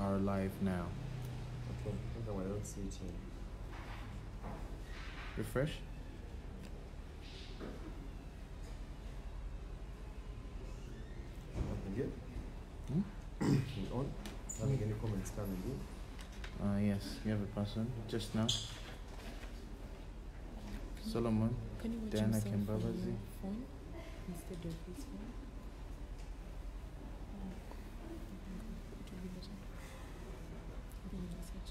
are live now. Okay, I don't see it here. Refresh. Nothing yet? On? Having any comments coming in? Yes, we have a person just now. Solomon. Can you watch Diana himself on Kembabazi. your phone instead of his phone? It will be better. Then you search.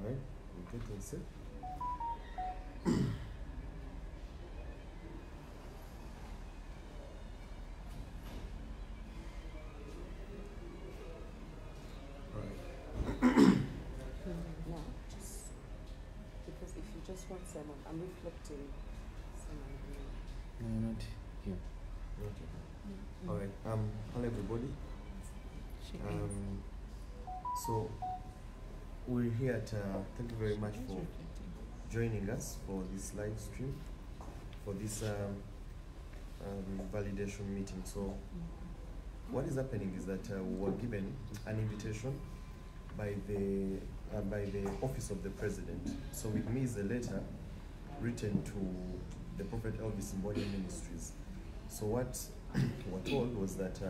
Alright, we're getting set. Yeah, just because if you just want someone, I'm reflecting someone. No, not here. Okay. Alright, hello everybody. She So we're here at thank you very much for joining us for this live stream, for this validation meeting. So what is happening is that we were given an invitation by the office of the president. So with me is a letter written to the Prophet Elvis Mbonye Ministries. So what we were told was that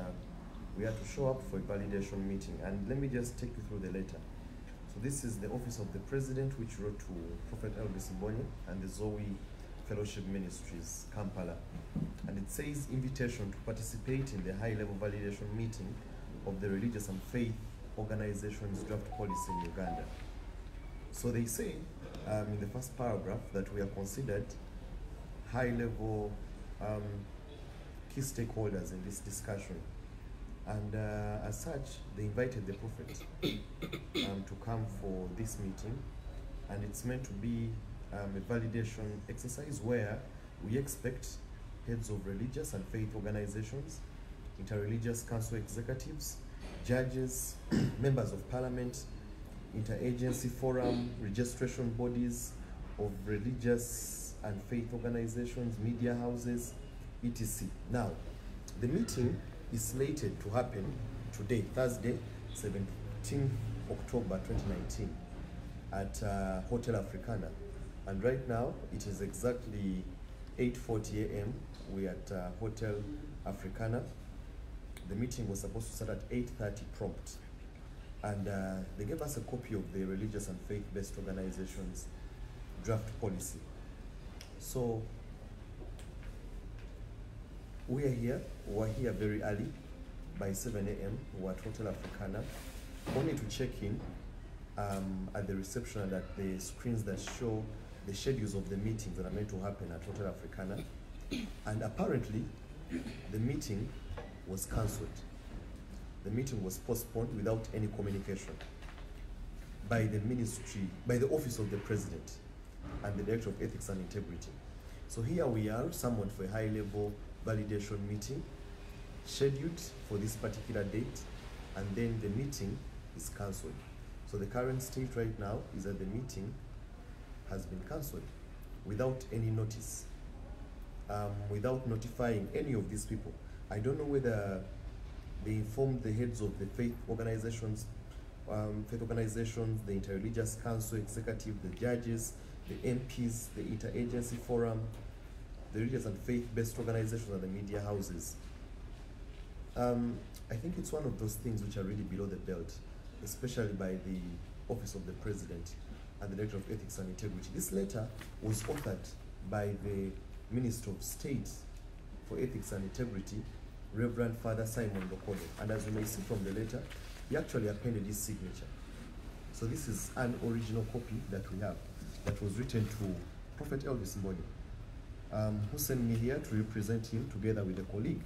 we had to show up for a validation meeting, and let me just take you through the letter. So this is the office of the president, which wrote to Prophet Elvis Mbonye and the Zoe Fellowship Ministries, Kampala. And it says invitation to participate in the high-level validation meeting of the Religious and Faith Organization's draft policy in Uganda. So they say in the first paragraph that we are considered high-level key stakeholders in this discussion. And as such, they invited the Prophet to come for this meeting. And it's meant to be a validation exercise where we expect heads of religious and faith organizations, interreligious council executives, judges, members of parliament, interagency forum, registration bodies of religious and faith organizations, media houses, etc. Now, the meeting is slated to happen today, Thursday, 17th October 2019 at Hotel Africana. And right now, it is exactly 8:40 a.m. We're at Hotel Africana. The meeting was supposed to start at 8:30 prompt. And they gave us a copy of the Religious and Faith-Based Organizations draft policy. So we're here very early, by 7 a.m. We're at Hotel Africana, only to check in at the reception and at the screens that show the schedules of the meetings that are meant to happen at Hotel Africana. And apparently, the meeting was cancelled. The meeting was postponed without any communication by the ministry, by the office of the president and the director of ethics and integrity. So here we are, summoned for a high-level validation meeting scheduled for this particular date, and then the meeting is cancelled. So the current state right now is that the meeting has been cancelled without any notice, without notifying any of these people. I don't know whether they informed the heads of the faith organizations, the Interreligious Council Executive, the judges, the MPs, the Interagency Forum, the religious and faith-based organizations, and the media houses. I think it's one of those things which are really below the belt, especially by the Office of the President and the Director of Ethics and Integrity. This letter was authored by the Minister of State for Ethics and Integrity, Reverend Father Simon Lokole. And as you may see from the letter, he actually appended his signature. So this is an original copy that we have that was written to Prophet Elvis Mbonye, who sent me here to represent him together with a colleague.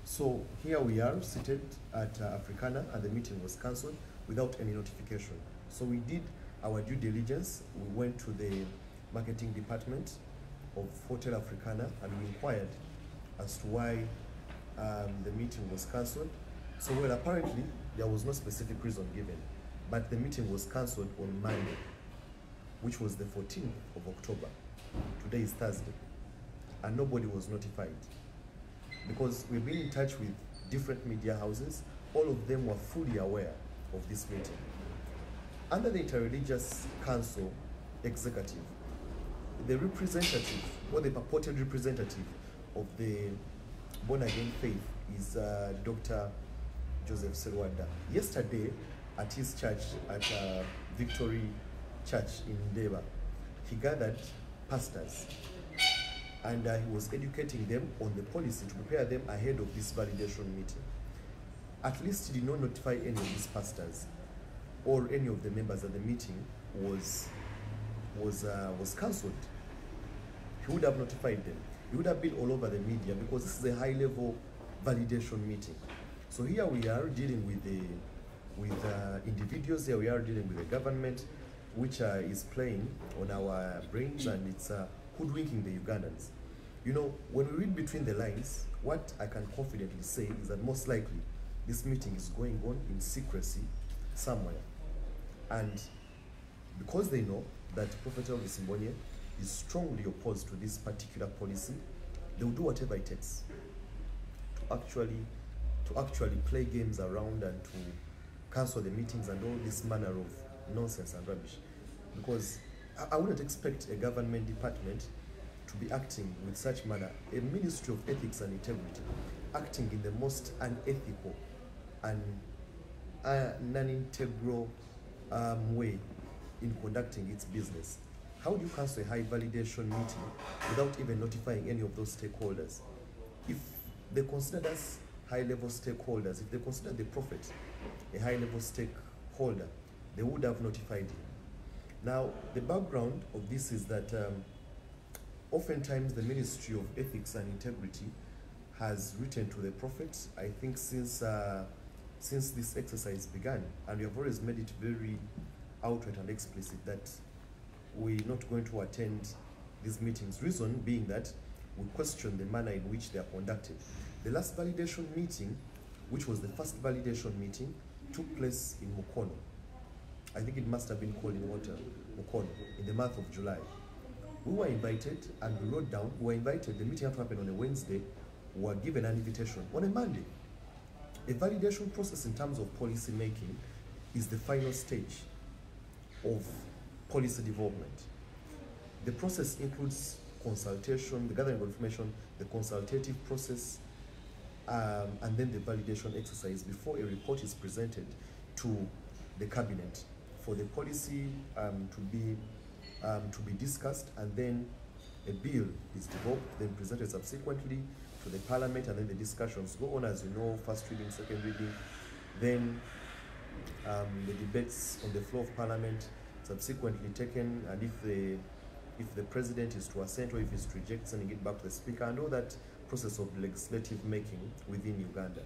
So here we are seated at Africana, and the meeting was cancelled without any notification. So we did our due diligence. We went to the marketing department of Hotel Africana and we inquired as to why the meeting was cancelled. So well, apparently there was no specific reason given, but the meeting was cancelled on Monday, which was the 14th of October. Today is Thursday. and nobody was notified. Because we've been in touch with different media houses, all of them were fully aware of this meeting. Under the Interreligious Council Executive, the representative, or the purported representative of the born again faith is Dr. Joseph Serwada. Yesterday, at his church, at Victory Church in Ndeba, he gathered pastors and he was educating them on the policy to prepare them ahead of this validation meeting. At least he did not notify any of these pastors or any of the members that the meeting was cancelled. He would have notified them. He would have been all over the media because this is a high-level validation meeting. So here we are dealing with individuals. Here we are dealing with the government, which is playing on our brains, and it's hoodwinking the Ugandans. You know, when we read between the lines, what I can confidently say is that most likely this meeting is going on in secrecy somewhere. And because they know that Prophet Elvis Mbonye is strongly opposed to this particular policy, they will do whatever it takes to actually play games around and to cancel the meetings and all this manner of nonsense and rubbish. Because I wouldn't expect a government department to be acting with such manner, a Ministry of Ethics and Integrity, acting in the most unethical and non-integral way in conducting its business. How do you cancel a high validation meeting without even notifying any of those stakeholders? If they consider us high-level stakeholders, if they consider the Prophet a high-level stakeholder, they would have notified him. Now, the background of this is that oftentimes the Ministry of Ethics and Integrity has written to the Prophet, I think since this exercise began, and we have always made it very outright and explicit that we're not going to attend these meetings. Reason being that we question the manner in which they are conducted. The last validation meeting, which was the first validation meeting, took place in Mukono. I think it must have been called in Hotel Africana in the month of July. We were invited and we wrote down, we were invited, the meeting had to happen on a Wednesday, we were given an invitation on a Monday. A validation process in terms of policy making is the final stage of policy development. The process includes consultation, the gathering of information, the consultative process, and then the validation exercise before a report is presented to the cabinet for the policy to be discussed, and then a bill is developed, then presented subsequently to the parliament, and then the discussions go on, as you know, first reading, second reading, then the debates on the floor of parliament subsequently taken, and if the president is to assent or if he's to reject, sending it back to the speaker, and all that process of legislative making within Uganda.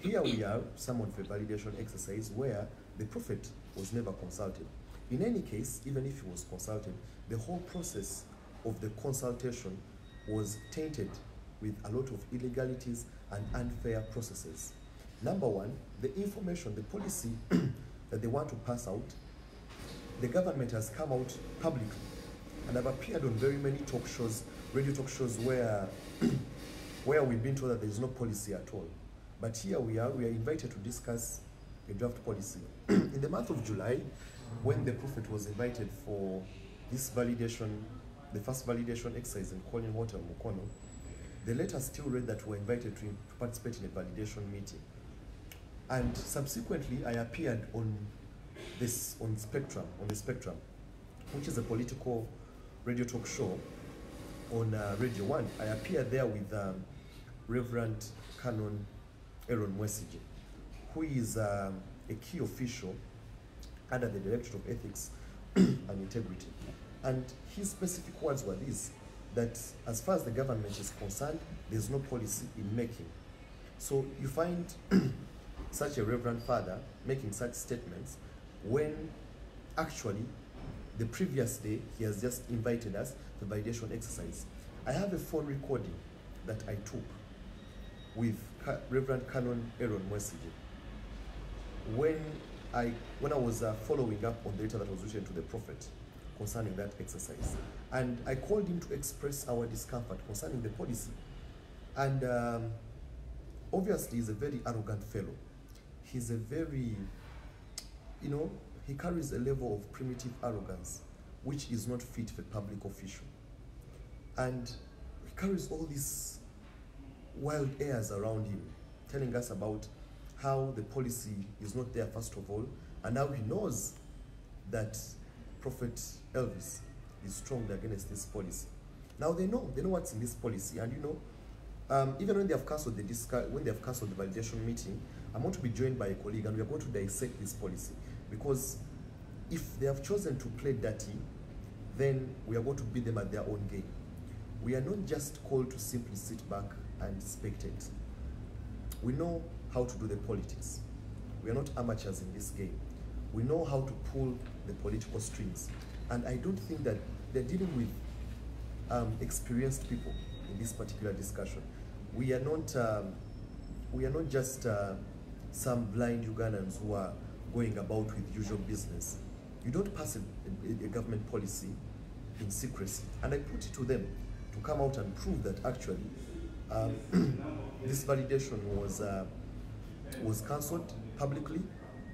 Here we are, someone for a validation exercise where the Prophet was never consulted. In any case, even if he was consulted, the whole process of the consultation was tainted with a lot of illegalities and unfair processes. Number one, the information, the policy that they want to pass out, the government has come out publicly and have appeared on very many talk shows, radio talk shows where we've been told that there is no policy at all. But here we are invited to discuss a draft policy. In the month of July, when the Prophet was invited for this validation, the first validation exercise in Colin Water, Mukono, the letter still read that we were invited to participate in a validation meeting. And subsequently, I appeared on the Spectrum, which is a political radio talk show on Radio 1. I appeared there with Reverend Canon Aaron Mwesige, who is a key official under the Directorate of Ethics and Integrity. And his specific words were these, that as far as the government is concerned, there's no policy in making. So you find such a reverend father making such statements when actually the previous day he has just invited us to validation exercise. I have a phone recording that I took with Reverend Canon Aaron Mwesige when I was following up on the letter that was written to the Prophet concerning that exercise. And I called him to express our discomfort concerning the policy. And obviously, he's a very arrogant fellow. He's a very, he carries a level of primitive arrogance, which is not fit for a public official. And he carries all these wild airs around him, telling us about how the policy is not there, first of all, and how he knows that Prophet Elvis is strong against this policy. Now they know what's in this policy, and even when they have cancelled the validation meeting, I'm going to be joined by a colleague, and we are going to dissect this policy, because if they have chosen to play dirty, then we are going to beat them at their own game. We are not just called to simply sit back and spectate. We know how to do the politics. We are not amateurs in this game. We know how to pull the political strings. And I don't think that they're dealing with experienced people in this particular discussion. We are not just some blind Ugandans who are going about with usual business. You don't pass a government policy in secrecy. And I put it to them to come out and prove that actually this validation was cancelled publicly,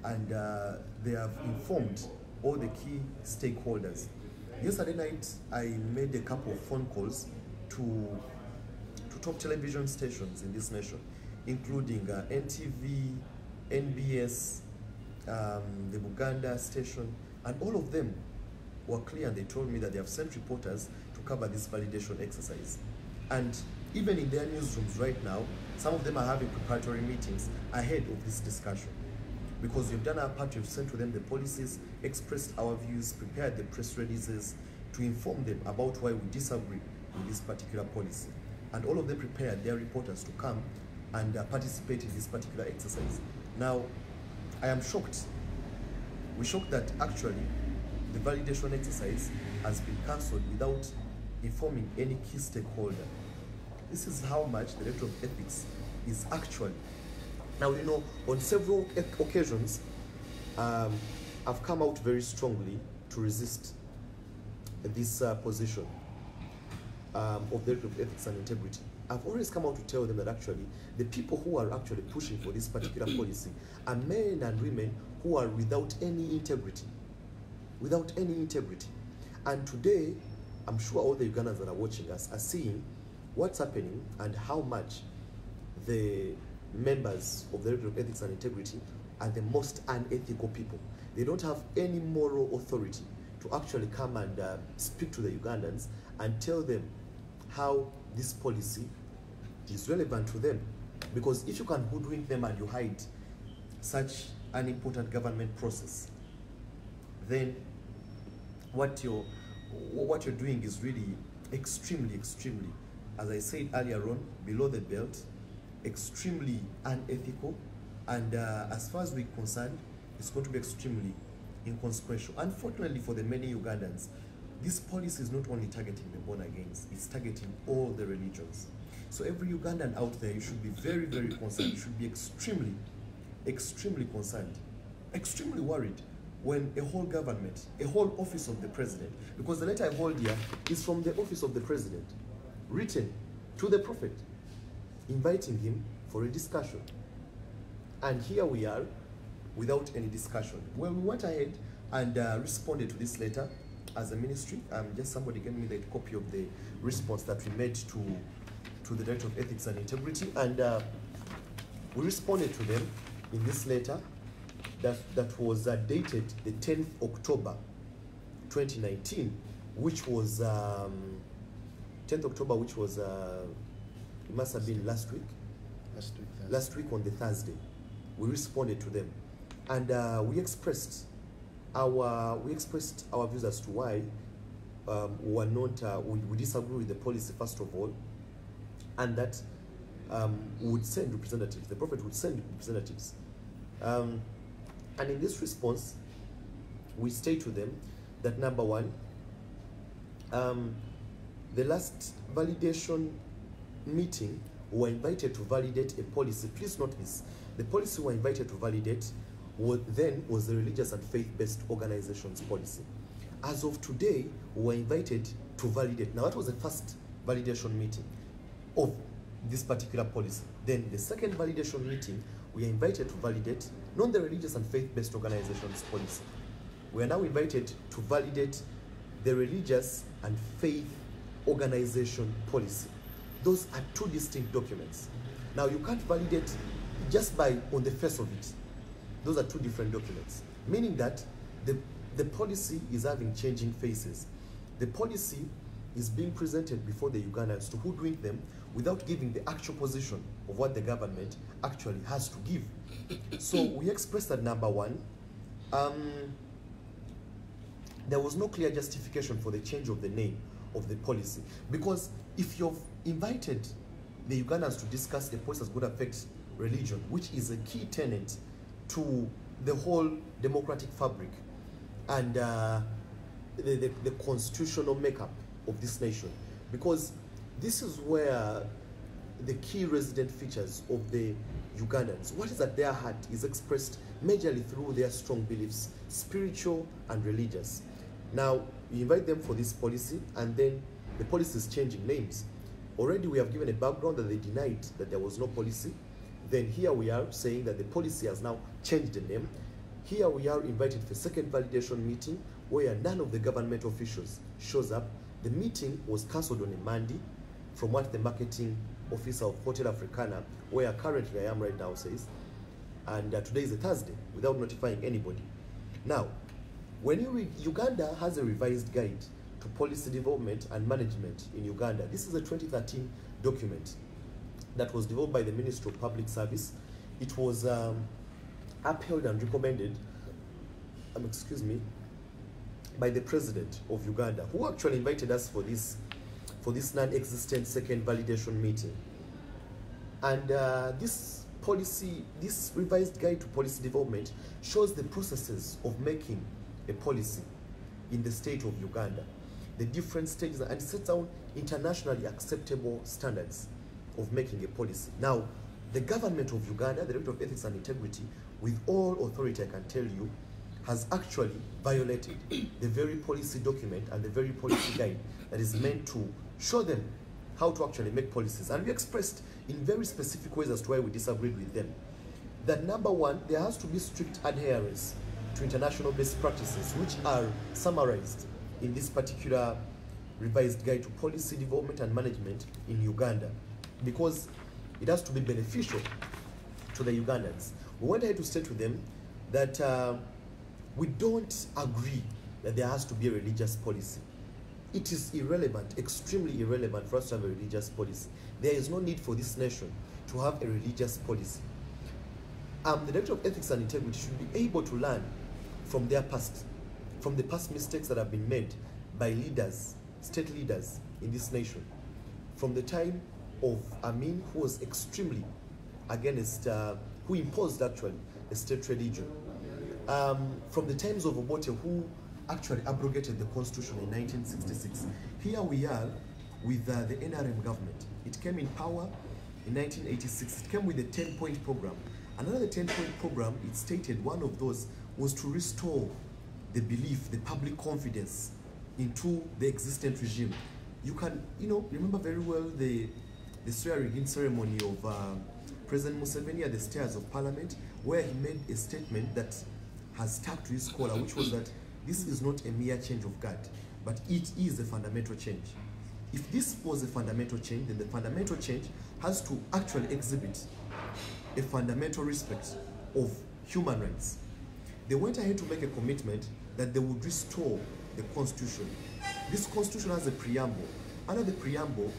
and they have informed all the key stakeholders. Yesterday night, I made a couple of phone calls to top television stations in this nation, including NTV, NBS, the Buganda station, and all of them were clear, and they told me that they have sent reporters to cover this validation exercise. And even in their newsrooms right now, some of them are having preparatory meetings ahead of this discussion. Because we've done our part, we've sent to them the policies, expressed our views, prepared the press releases to inform them about why we disagree with this particular policy. And all of them prepared their reporters to come and participate in this particular exercise. Now, I am shocked. We're shocked that actually the validation exercise has been cancelled without informing any key stakeholder. This is how much the Director of Ethics is actually. Now, on several occasions, I've come out very strongly to resist this position of the Director of Ethics and Integrity. I've always come out to tell them that actually the people who are actually pushing for this particular policy are men and women who are without any integrity. Without any integrity. And today, I'm sure all the Ugandans that are watching us are seeing what's happening and how much the members of the Director of Ethics and Integrity are the most unethical people. They don't have any moral authority to actually come and speak to the Ugandans and tell them how this policy is relevant to them. Because if you can hoodwink them and you hide such an important government process, then what you're doing is really extremely, as I said earlier on, below the belt, extremely unethical, and as far as we're concerned, it's going to be extremely inconsequential. Unfortunately for the many Ugandans, this policy is not only targeting the born-agains, it's targeting all the religions. So every Ugandan out there, you should be very, very concerned. You should be extremely concerned, extremely worried when a whole government, a whole office of the president, because the letter I hold here is from the office of the president, written to the prophet, inviting him for a discussion. And here we are without any discussion. Well, we went ahead and responded to this letter as a ministry. Just somebody gave me the copy of the response that we made to the Director of Ethics and Integrity, and we responded to them in this letter that was dated the 10th October 2019, which was 10th October, which was it must have been last week on the Thursday. We responded to them, and we expressed our views as to why we disagree with the policy, first of all, and that we would send representatives. The Prophet would send representatives, and in this response, we state to them that number one, the last validation meeting, we were invited to validate a policy. Please note this: the policy we were invited to validate was the Religious and Faith-Based Organizations policy. as of today, we were invited to validate. Now, that was the first validation meeting of this particular policy. Then the second validation meeting, we are invited to validate not the religious and faith-based organizations policy. We are now invited to validate the religious and faith organization policy. Those are two distinct documents. Now, you can't validate just by on the face of it. Those are two different documents, meaning that the policy is having changing faces. The policy is being presented before the Ugandans to hoodwink them without giving the actual position of what the government actually has to give. So we expressed that, number one, there was no clear justification for the change of the name of the policy. Because if you've invited the Ugandans to discuss a policy that's going to affect religion, which is a key tenet to the whole democratic fabric and the constitutional makeup of this nation, because this is where the key resident features of the Ugandans, what is at their heart, is expressed majorly through their strong beliefs, spiritual and religious. Now, you invite them for this policy, and then the policy is changing names. Already we have given a background that they denied that there was no policy. Then here we are saying that the policy has now changed the name. Here we are invited for a second validation meeting where none of the government officials shows up. The meeting was cancelled on a Monday, from what the marketing officer of Hotel Africana, where currently I am right now, says. And today is a Thursday, without notifying anybody. Now, when you read, Uganda has a revised guide to policy development and management in Uganda. This is a 2013 document that was developed by the Ministry of Public Service. It was upheld and recommended, by the President of Uganda, who actually invited us for this non-existent second validation meeting. And this revised guide to policy development shows the processes of making a policy in the state of Uganda, the different stages, and sets out internationally acceptable standards of making a policy. Now, the government of Uganda, the Director of Ethics and Integrity, with all authority I can tell you, has actually violated the very policy document and the very policy guide that is meant to show them how to actually make policies. And we expressed in very specific ways as to why we disagreed with them. That, number one, there has to be strict adherence to international best practices, which are summarized in this particular revised guide to policy development and management in Uganda, because it has to be beneficial to the Ugandans. We went ahead to state to them that we don't agree that there has to be a religious policy. It is irrelevant, extremely irrelevant for us to have a religious policy. There is no need for this nation to have a religious policy. The Director of Ethics and Integrity should be able to learn from their past, from the past mistakes that have been made by leaders, state leaders in this nation. From the time of Amin, who was extremely against, who imposed actually a state religion. From the times of Obote, who actually abrogated the constitution in 1966. Here we are with the NRM government. It came in power in 1986. It came with a 10-point program. Another 10-point program, it stated one of those was to restore the belief, the public confidence into the existent regime. You can, remember very well the swearing-in ceremony of President Museveni at the stairs of Parliament, where he made a statement that has stuck to his collar, which was that this is not a mere change of guard, but it is a fundamental change. If this was a fundamental change, then the fundamental change has to actually exhibit a fundamental respect of human rights. They went ahead to make a commitment that they would restore the constitution. This constitution has a preamble. Under the preamble,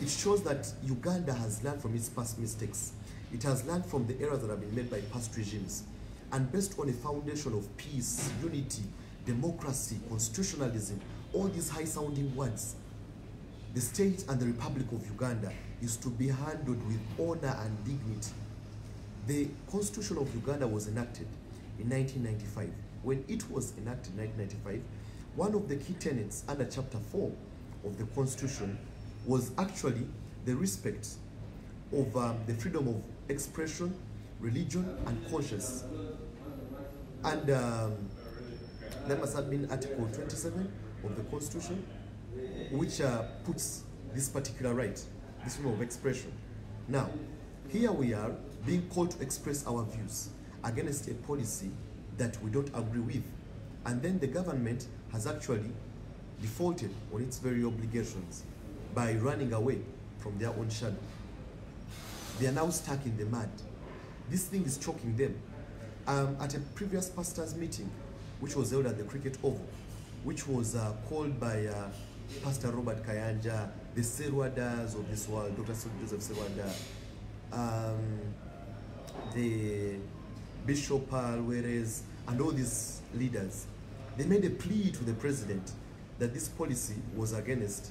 it shows that Uganda has learned from its past mistakes. It has learned from the errors that have been made by past regimes. And based on a foundation of peace, unity, democracy, constitutionalism, all these high-sounding words, the state and the Republic of Uganda is to be handled with honor and dignity. The Constitution of Uganda was enacted in 1995. When it was enacted in 1995, one of the key tenets under Chapter 4 of the Constitution was actually the respect of the freedom of expression, religion, and conscience. And There must have been Article 27 of the Constitution, which puts this particular right, this freedom of expression. Now, here we are being called to express our views against a policy that we don't agree with. And then the government has actually defaulted on its very obligations by running away from their own shadow. They are now stuck in the mud. This thing is choking them. At a previous pastors' meeting, which was held at the Cricket Oval, which was called by Pastor Robert Kayanja, the Serwadas of this world, Dr. Joseph Serwada, the Bishop Alwarez, and all these leaders, they made a plea to the president that this policy was against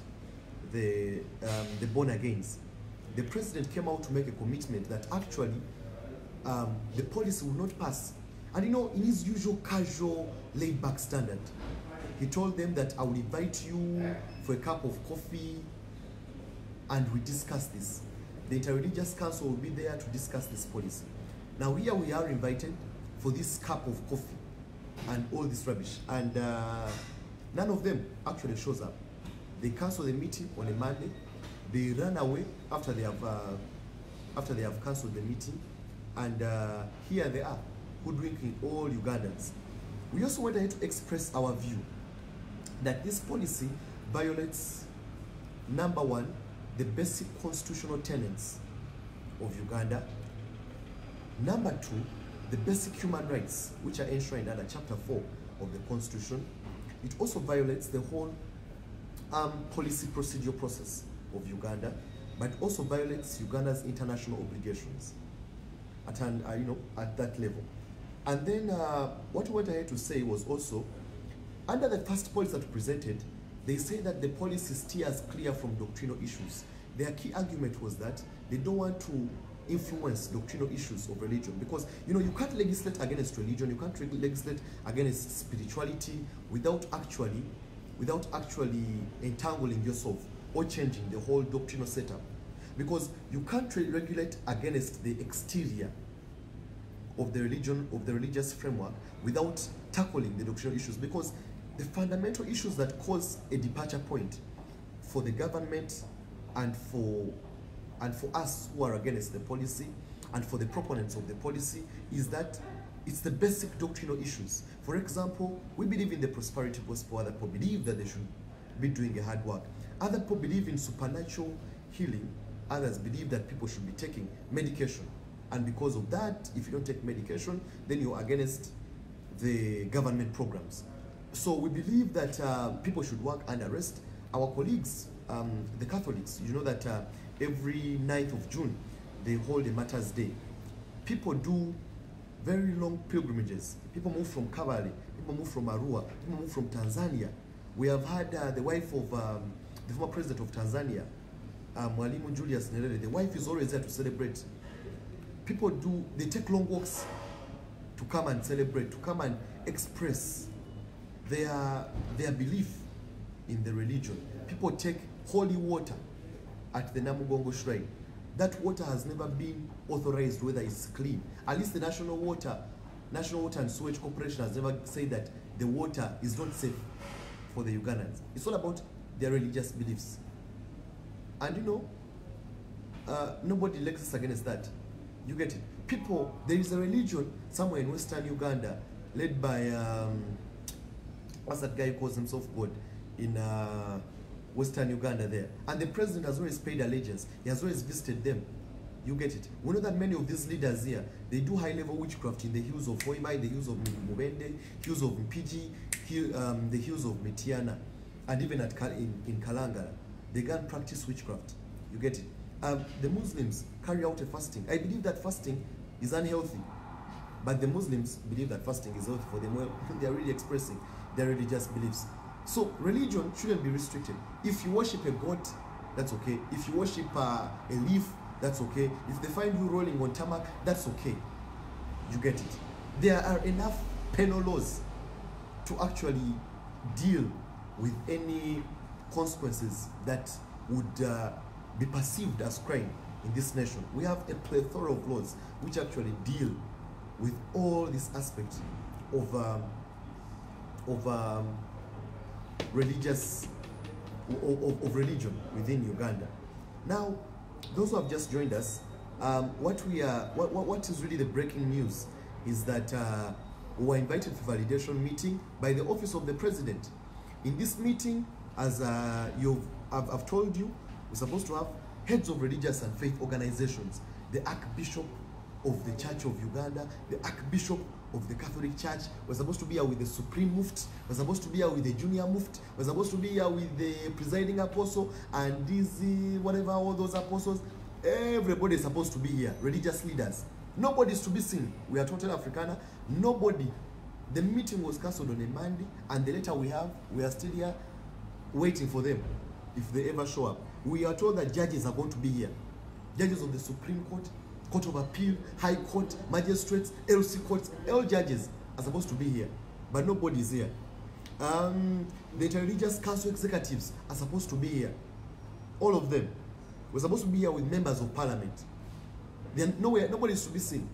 the born-agains. The president came out to make a commitment that actually the policy will not pass. And you know, in his usual casual, laid-back standard, he told them that I will invite you for a cup of coffee and we discuss this. The Interreligious Council will be there to discuss this policy. Now here we are invited for this cup of coffee and all this rubbish. And none of them actually shows up. They cancel the meeting on a Monday. They run away after they have cancelled the meeting. And here they are, hoodwinking all Ugandans. We also wanted to express our view that this policy violates, number one, the basic constitutional tenets of Uganda. Number two, the basic human rights, which are enshrined under Chapter 4 of the Constitution. It also violates the whole policy procedural process of Uganda, but also violates Uganda's international obligations at that level. And then what I had to say was also, under the first policy that presented, they say that the policy steers clear from doctrinal issues. Their key argument was that they don't want to influence doctrinal issues of religion, because you can't legislate against religion, you can't legislate against spirituality without actually entangling yourself or changing the whole doctrinal setup, because you can't regulate against the exterior of the religion, of the religious framework, without tackling the doctrinal issues, because the fundamental issues that cause a departure point for the government and for us who are against the policy and for the proponents of the policy is that it's the basic doctrinal issues. For example, we believe in the prosperity gospel. Other people believe that they should be doing a hard work. Other people believe in supernatural healing. Others believe that people should be taking medication. And because of that, if you don't take medication, then you're against the government programs. So we believe that people should work under rest. Our colleagues, the Catholics, you know that every 9th of June, they hold a Martyrs' Day. People do very long pilgrimages. People move from Kabale, people move from Arua, people move from Tanzania. We have had the wife of the former president of Tanzania, Mwalimu Julius Nyerere. The wife is always there to celebrate. People they take long walks to come and celebrate, to come and express their belief in the religion. People take holy water at the Namugongo Shrine. That water has never been authorized whether it's clean. At least the National Water and Sewage Corporation has never said that the water is not safe for the Ugandans. It's all about their religious beliefs. And nobody legislates against that. You get it? People, there is a religion somewhere in Western Uganda led by, what's that guy who calls himself God in Western Uganda there. And the president has always paid allegiance. He has always visited them. You get it? We know that many of these leaders here, they do high-level witchcraft in the hills of Hoimai, the hills of Mubende, hills of Mpiji, the hills of Metiana, and even in Kalangala. They can practice witchcraft. You get it? The Muslims carry out a fasting. I believe that fasting is unhealthy, but the Muslims believe that fasting is healthy for them. Well, they are really expressing their religious beliefs. So religion shouldn't be restricted. If you worship a goat, that's okay. If you worship a leaf, that's okay. If they find you rolling on tarmac, that's okay. You get it? There are enough penal laws to actually deal with any consequences that would be perceived as crime in this nation. We have a plethora of laws which actually deal with all these aspects of of religious of religion within Uganda. Now, those who have just joined us, what is really the breaking news is that we were invited for validation meeting by the office of the president. In this meeting, as I've told you, we're supposed to have heads of religious and faith organizations, the Archbishop of the Church of Uganda, the Archbishop of the Catholic Church. We're supposed to be here with the Supreme Mufti. We're supposed to be here with the Junior Mufti. We're supposed to be here with the presiding apostle and these whatever, all those apostles. Everybody is supposed to be here. Religious leaders. Nobody is to be seen. We are Hotel Africana. Nobody. The meeting was cancelled on a Monday, and the letter we are still here waiting for them if they ever show up. We are told that judges are going to be here. Judges of the Supreme Court, Court of Appeal, High Court, Magistrates, LC Courts, all judges are supposed to be here, but nobody is here. The Interreligious Council executives are supposed to be here. All of them. We're supposed to be here with members of parliament. Nobody is to be seen.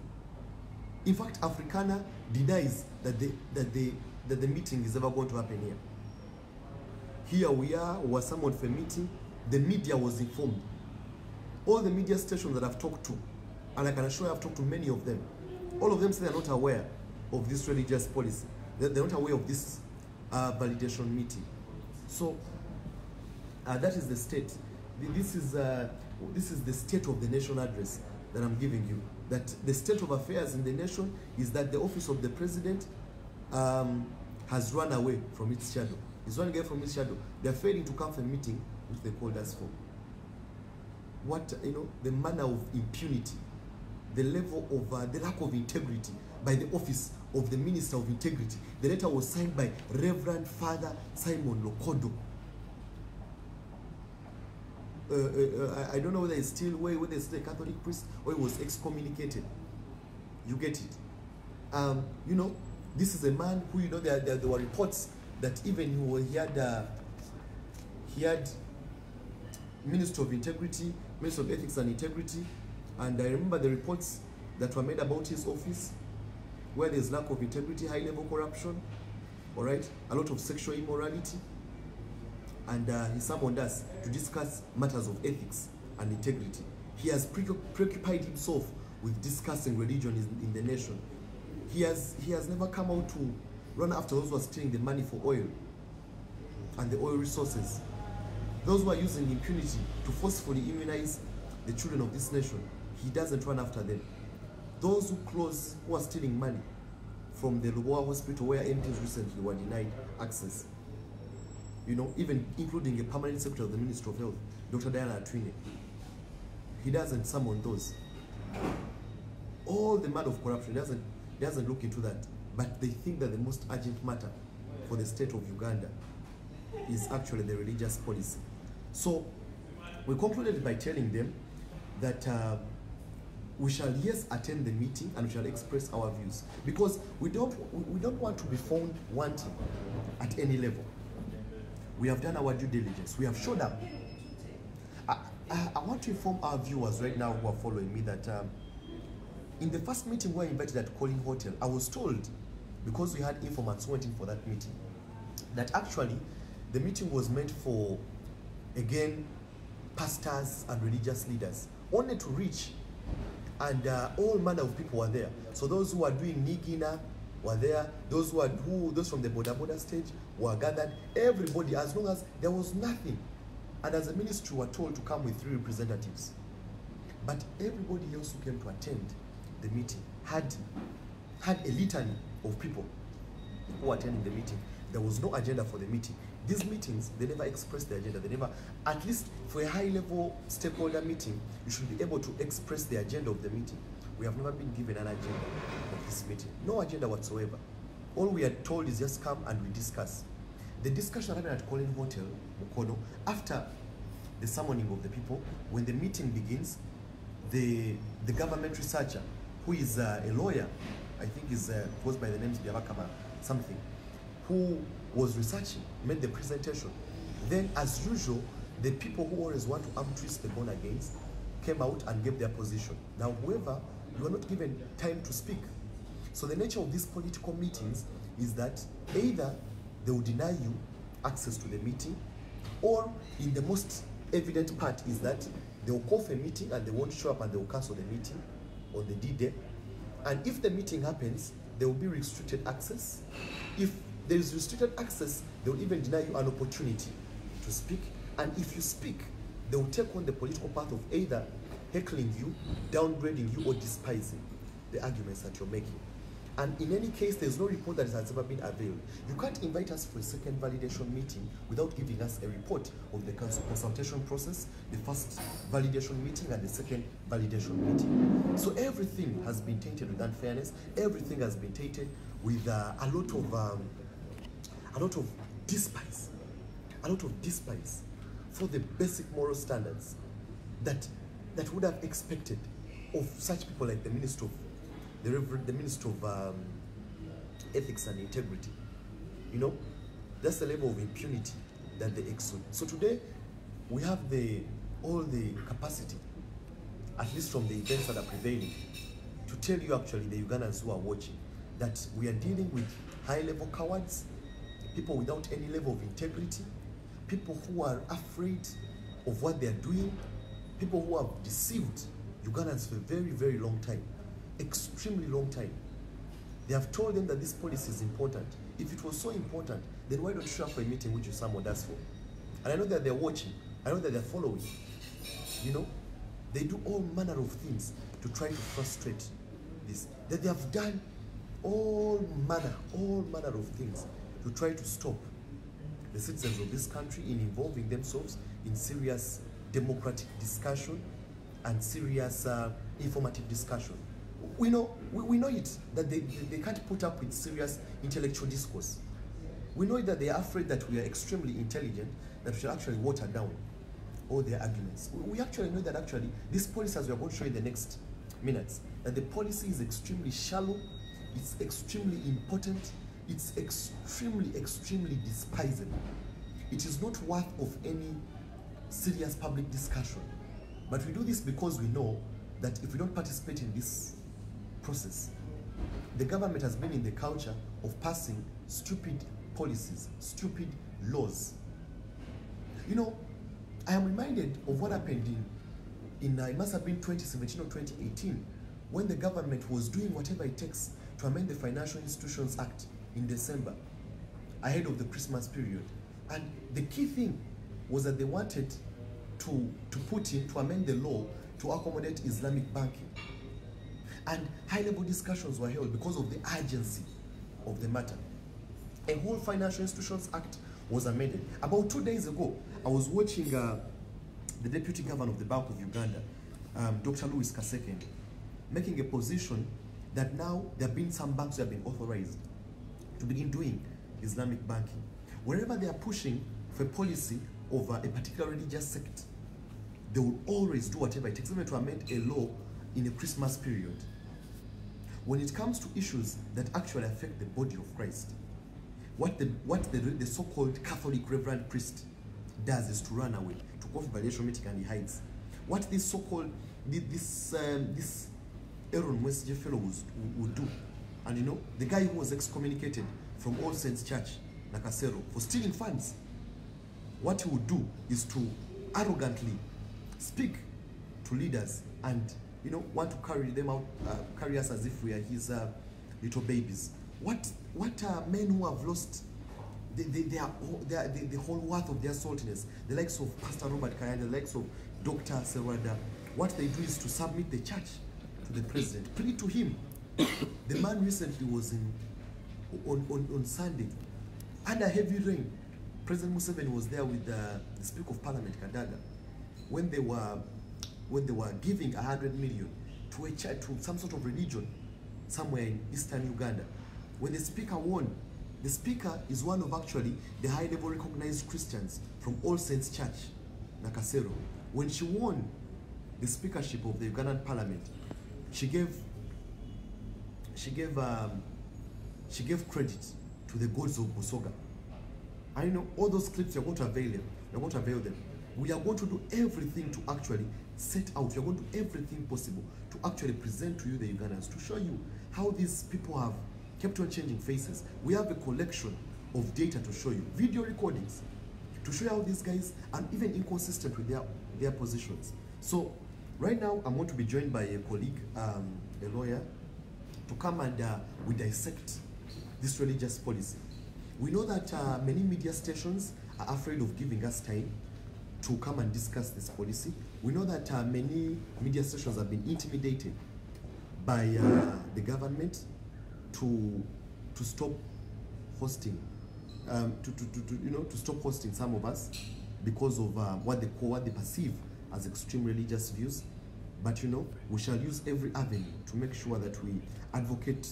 In fact, Africana denies that the meeting is ever going to happen here. Here we were summoned for a meeting. The media was informed. All the media stations that I've talked to, and I can assure you I've talked to many of them, all of them say they're not aware of this religious policy. They're not aware of this validation meeting. So that is the state. This is the state of the nation address that I'm giving you. That the state of affairs in the nation is that the office of the president has run away from its shadow. It's running away from its shadow. They're failing to come for a meeting which they called us for. What, the manner of impunity, the level of the lack of integrity by the office of the Minister of Integrity. The letter was signed by Reverend Father Simon Lokodo. I don't know whether it's still whether it's a Catholic priest or he was excommunicated. You get it? This is a man who, there were reports that even he had Minister of Integrity, Minister of Ethics and Integrity, and I remember the reports that were made about his office, where there's lack of integrity, high-level corruption, all right, a lot of sexual immorality, and he summoned us to discuss matters of ethics and integrity. He has preoccupied himself with discussing religion in the nation. He has never come out to run after those who are stealing the money for oil and the oil resources. Those who are using impunity to forcefully immunize the children of this nation, he doesn't run after them. Those who are stealing money from the Lubowa hospital where MPs recently were denied access, even including a permanent secretary of the Ministry of Health, Dr. Diana Atwine, he doesn't summon those. All the matter of corruption, doesn't look into that, but they think that the most urgent matter for the state of Uganda is actually the religious policy. So we concluded by telling them that we shall attend the meeting and we shall express our views, because we don't want to be found wanting at any level. We have done our due diligence. We have showed up. I want to inform our viewers right now who are following me that in the first meeting we were invited at Calling Hotel, I was told, because we had informants waiting for that meeting, that actually the meeting was meant for, again, pastors and religious leaders, only to reach, and all manner of people were there. So those who are doing Nigina were there, those from the border stage were gathered, everybody, as long as there was nothing. And as a ministry, were told to come with 3 representatives. But everybody else who came to attend the meeting had a litany of people who were attending the meeting. There was no agenda for the meeting. These meetings, they never expressed the agenda. They never, at least for a high-level stakeholder meeting, you should be able to express the agenda of the meeting. We have never been given an agenda of this meeting. No agenda whatsoever. All we are told is just come and we discuss. The discussion happened at Calling Hotel, Mukono, after the summoning of the people. When the meeting begins, the government researcher, who is a lawyer, I think goes by the name Biabakama something, who was researching, made the presentation. Then, as usual, the people who always want to twist the born against came out and gave their position. Now, whoever, you are not given time to speak. So the nature of these political meetings is that either they will deny you access to the meeting, or in the most evident part is that they will call for a meeting and they won't show up and they will cancel the meeting on the D-Day. And if the meeting happens, there will be restricted access. If there is restricted access, they will even deny you an opportunity to speak. And if you speak, they will take on the political path of either heckling you, downgrading you, or despising the arguments that you're making. And in any case, there's no report that has ever been availed. You can't invite us for a second validation meeting without giving us a report of the consultation process, the first validation meeting and the second validation meeting. So everything has been tainted with unfairness. Everything has been tainted with a lot of despise for the basic moral standards that would have expected of such people like the Minister of Ethics and Integrity. You know, that's the level of impunity that they exude. So today, we have all the capacity, at least from the events that are prevailing, to tell you actually, the Ugandans who are watching, that we are dealing with high-level cowards, people without any level of integrity, people who are afraid of what they are doing, people who have deceived Ugandans for a very, very long time. Extremely long time. They have told them that this policy is important. If it was so important, then why don't you show up for a meeting which you summoned us for? And I know that they're watching. I know that they're following. You know, they do all manner of things to try to frustrate this. That they have done all manner of things to try to stop the citizens of this country in involving themselves in serious democratic discussion and serious informative discussion. We know it, that they can't put up with serious intellectual discourse. We know that they are afraid that we are extremely intelligent, that we should actually water down all their arguments. We actually know that actually this policy, as we are going to show in the next minutes, that the policy is extremely shallow, it's extremely impotent, it's extremely despisable. It is not worth of any serious public discussion. But we do this because we know that if we don't participate in this process, the government has been in the culture of passing stupid policies, stupid laws. You know, I am reminded of what happened in it must have been 2017 or 2018, when the government was doing whatever it takes to amend the Financial Institutions Act in December, ahead of the Christmas period. And the key thing was that they wanted to amend the law to accommodate Islamic banking. And high-level discussions were held because of the urgency of the matter. A whole Financial Institutions Act was amended. About 2 days ago, I was watching the Deputy Governor of the Bank of Uganda, Dr. Louis Kasekende, making a position that now there have been some banks that have been authorized to begin doing Islamic banking. Wherever they are pushing for policy over a particular religious sect, they will always do whatever it takes, even to amend a law in a Christmas period. When it comes to issues that actually affect the body of Christ, what the so-called Catholic Reverend Priest does is to run away, to go for validation meeting, and he hides. What this so-called, this Aaron Mwesigye fellow would do, and you know, the guy who was excommunicated from All Saints Church, Nakasero, for stealing funds, what he would do is to arrogantly speak to leaders and, you know, want to carry them out, carry us as if we are his little babies. What men who have lost the whole worth of their saltiness, the likes of Pastor Robert Kayanda, the likes of Dr. Serwada, what they do is to submit the church to the president, plead to him. The man recently was on Sunday, under heavy rain. President Museveni was there with the Speaker of Parliament, Kadaga, when they were giving 100 million to a church, to some sort of religion somewhere in eastern Uganda. When the speaker won, the speaker is one of actually the high-level recognized Christians from All Saints Church, Nakasero. When she won the speakership of the Ugandan Parliament, she gave credit to the gods of Busoga. I know all those clips, you're going to avail them. You're going to avail them. We are going to do everything to actually set out. We're going to do everything possible to actually present to you, the Ugandans, to show you how these people have kept on changing faces. We have a collection of data to show you, video recordings, to show you how these guys are even inconsistent with their positions. So right now, I'm going to be joined by a colleague, a lawyer, to come and we dissect this religious policy. We know that many media stations are afraid of giving us time to come and discuss this policy. We know that many media stations have been intimidated by the government to stop hosting, to stop hosting some of us because of what they perceive as extreme religious views. But we shall use every avenue to make sure that we advocate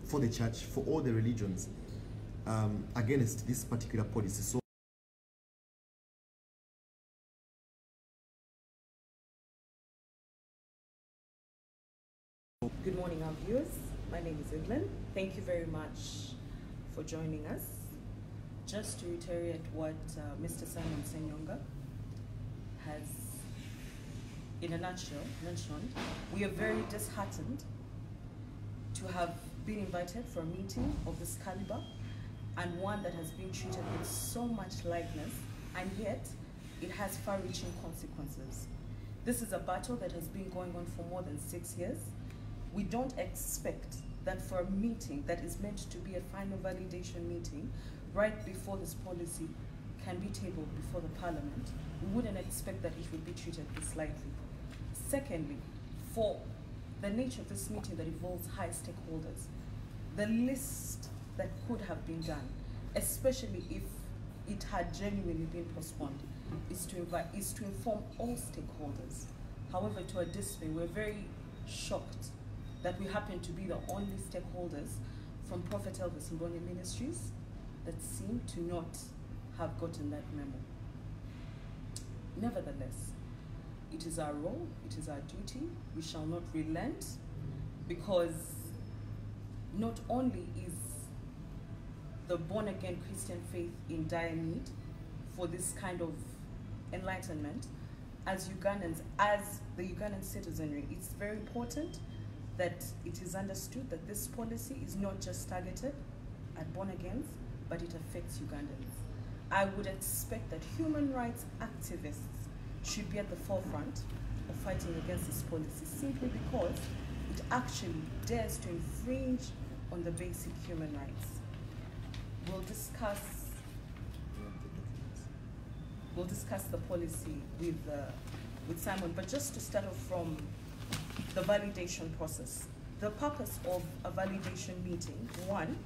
for the church, for all the religions, against this particular policy. So good morning, our viewers. My name is Evelyn. Thank you very much for joining us. Just to reiterate what Mr. Ssenyonga has, in a nutshell, mentioned, we are very disheartened to have been invited for a meeting of this caliber, and one that has been treated with so much lightness, and yet it has far-reaching consequences. This is a battle that has been going on for more than 6 years. We don't expect that for a meeting that is meant to be a final validation meeting, right before this policy can be tabled before the parliament, we wouldn't expect that it would be treated this lightly. Secondly, for the nature of this meeting that involves high stakeholders, the list that could have been done, especially if it had genuinely been postponed, is to inform all stakeholders. However, to our dismay, we're very shocked that we happen to be the only stakeholders from Prophet Elvis Mbonye Ministries that seem to not have gotten that memo. Nevertheless, it is our role, it is our duty. We shall not relent, because not only is the born-again Christian faith in dire need for this kind of enlightenment, as Ugandans, as the Ugandan citizenry, it's very important that it is understood that this policy is not just targeted at born-agains, but it affects Ugandans. I would expect that human rights activists should be at the forefront of fighting against this policy, simply because it actually dares to infringe on the basic human rights. We'll discuss the policy with Simon, but just to start off from the validation process. The purpose of a validation meeting, one,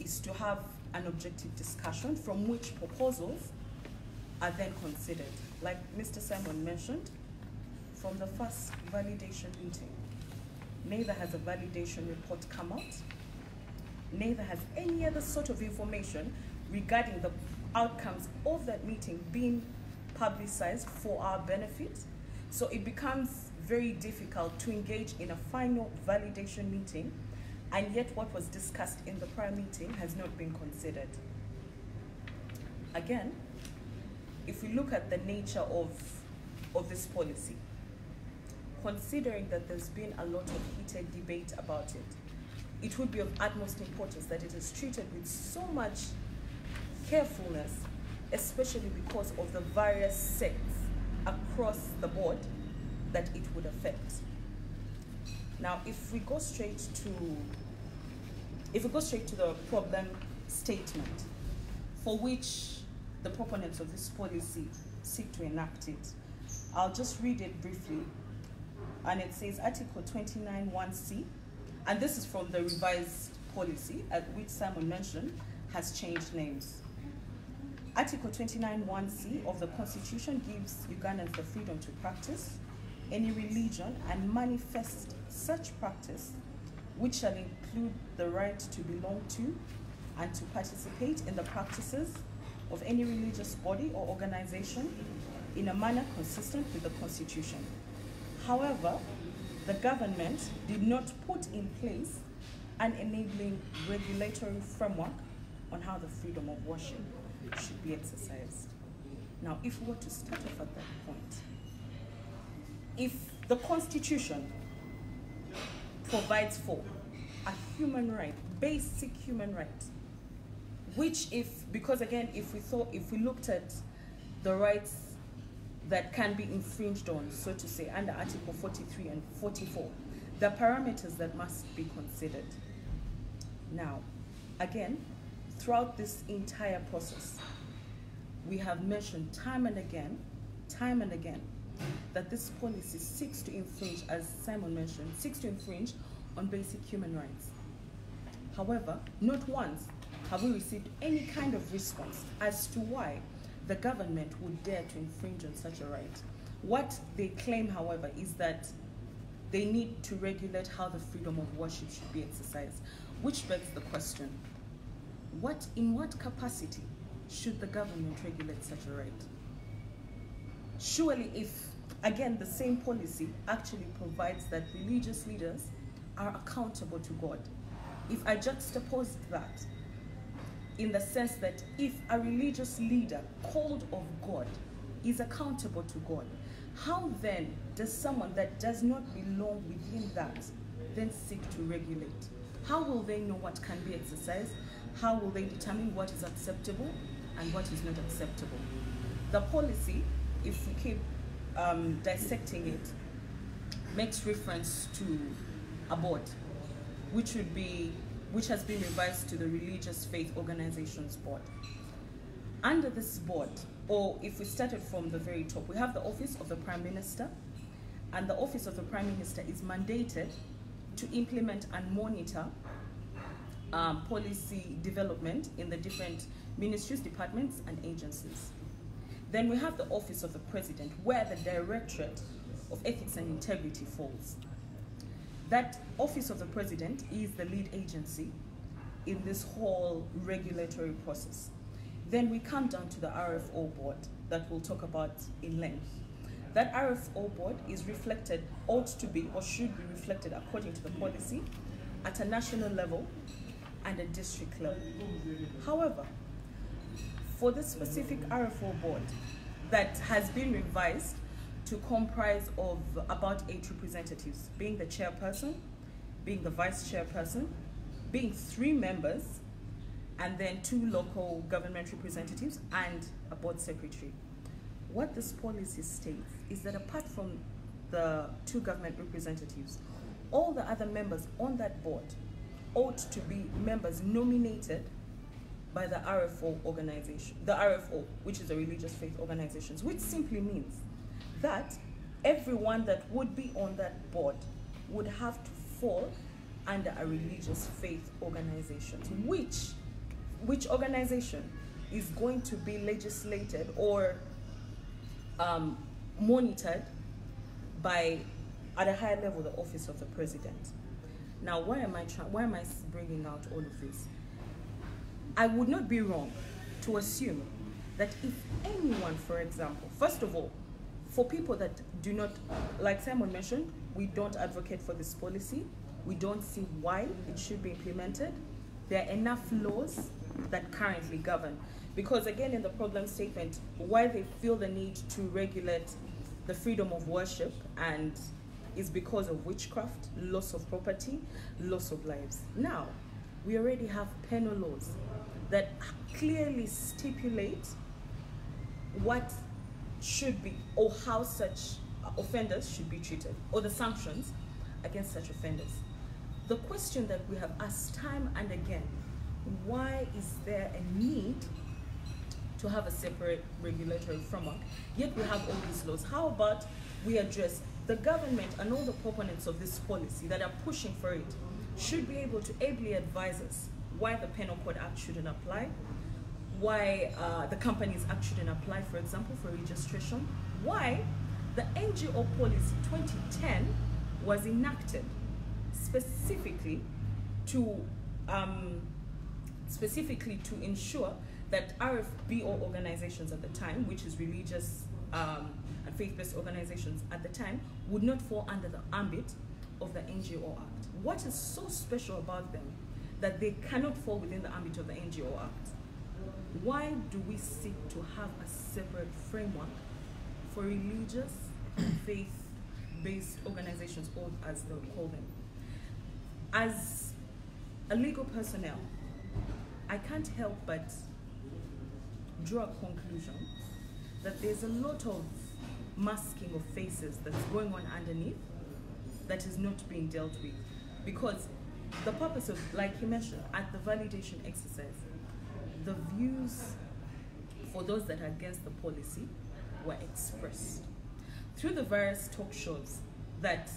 is to have an objective discussion from which proposals are then considered. Like Mr. Simon mentioned, from the first validation meeting, neither has a validation report come out, neither has any other sort of information regarding the outcomes of that meeting being publicized for our benefit. So it becomes very difficult to engage in a final validation meeting, and yet what was discussed in the prior meeting has not been considered. Again, if we look at the nature of this policy, considering that there's been a lot of heated debate about it, it would be of utmost importance that it is treated with so much carefulness, especially because of the various sects across the board that it would affect. Now, if we go straight to the problem statement, for which the proponents of this policy seek to enact it, I'll just read it briefly. And it says Article 29(1)(c), and this is from the revised policy, at which Simon mentioned has changed names. Article 29(1)(c) of the Constitution gives Ugandans the freedom to practice any religion and manifest such practice, which shall include the right to belong to and to participate in the practices of any religious body or organization in a manner consistent with the Constitution. However, the government did not put in place an enabling regulatory framework on how the freedom of worship should be exercised. Now, if we were to start off at that point, if the Constitution provides for a human right, basic human right, which because again, if we looked at the rights that can be infringed on, so to say, under Article 43 and 44, the parameters that must be considered. Now, again, throughout this entire process, we have mentioned time and again, that this policy seeks to infringe, as Simon mentioned, seeks to infringe on basic human rights. However, not once have we received any kind of response as to why the government would dare to infringe on such a right. What they claim, however, is that they need to regulate how the freedom of worship should be exercised, which begs the question, in what capacity should the government regulate such a right? Surely if, again, the same policy actually provides that religious leaders are accountable to God. If I juxtapose that in the sense that if a religious leader called of God is accountable to God, how then does someone that does not belong within that then seek to regulate? How will they know what can be exercised? How will they determine what is acceptable and what is not acceptable? The policy, if we keep dissecting it, makes reference to a board, which has been revised to the Religious Faith Organizations Board. Under this board, or if we started from the very top, we have the Office of the Prime Minister, and the Office of the Prime Minister is mandated to implement and monitor policy development in the different ministries, departments, and agencies. Then we have the Office of the President, where the Directorate of Ethics and Integrity falls. That Office of the President is the lead agency in this whole regulatory process. Then we come down to the RFO board that we'll talk about in length. That RFO board is reflected, ought to be, or should be reflected according to the policy at a national level and a district level. However, for the specific RFO board that has been revised to comprise of about 8 representatives, being the chairperson, being the vice chairperson, being 3 members, and then 2 local government representatives and a board secretary. What this policy states is that apart from the 2 government representatives, all the other members on that board ought to be members nominated by the RFO organization, the RFO, which is the Religious Faith Organizations, which simply means that everyone that would be on that board would have to fall under a religious faith organization, which organization is going to be legislated or monitored by, at a higher level, the Office of the President. Now, why am I bringing out all of this? I would not be wrong to assume that if anyone, for example, first of all, for people that do not, like Simon mentioned, we don't advocate for this policy. We don't see why it should be implemented. There are enough laws that currently govern. Because again, in the problem statement, why they feel the need to regulate the freedom of worship and is because of witchcraft, loss of property, loss of lives. Now, we already have penal laws that clearly stipulate what should be or how such offenders should be treated, or the sanctions against such offenders. The question that we have asked time and again, why is there a need to have a separate regulatory framework, yet we have all these laws? How about we address the government and all the proponents of this policy that are pushing for it should be able to ably advise us why the Penal Code Act shouldn't apply, why the Companies Act shouldn't apply, for example, for registration, why the NGO policy 2010 was enacted specifically to ensure that RFBO organizations at the time, which is religious and faith-based organizations at the time, would not fall under the ambit of the NGO Act. What is so special about them that they cannot fall within the ambit of the NGO Act? Why do we seek to have a separate framework for religious and faith-based organizations, or as they'll call them? As a legal personnel, I can't help but draw a conclusion that there's a lot of masking of faces that's going on underneath that is not being dealt with. Because the purpose of, like he mentioned, at the validation exercise, the views for those that are against the policy were expressed through the various talk shows that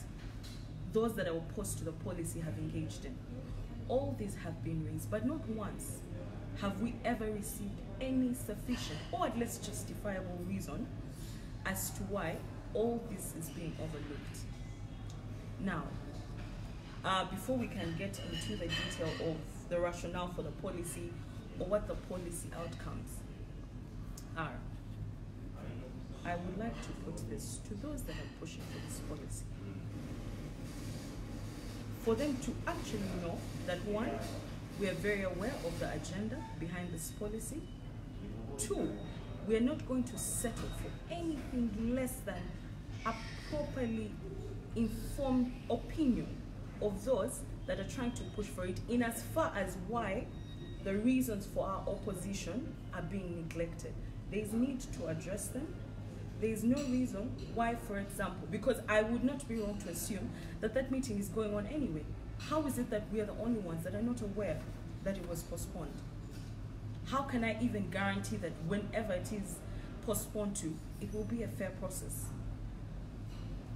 those that are opposed to the policy have engaged in. All these have been raised, but not once have we ever received any sufficient or at least justifiable reason as to why all this is being overlooked. Now, before we can get into the detail of the rationale for the policy or what the policy outcomes are, I would like to put this to those that are pushing for this policy. For them to actually know that, one, we are very aware of the agenda behind this policy. Two, we are not going to settle for anything less than a properly informed opinion of those that are trying to push for it, in as far as why the reasons for our opposition are being neglected. There is need to address them. There is no reason why, for example, because I would not be wrong to assume that that meeting is going on anyway. How is it that we are the only ones that are not aware that it was postponed? How can I even guarantee that whenever it is postponed to, it will be a fair process?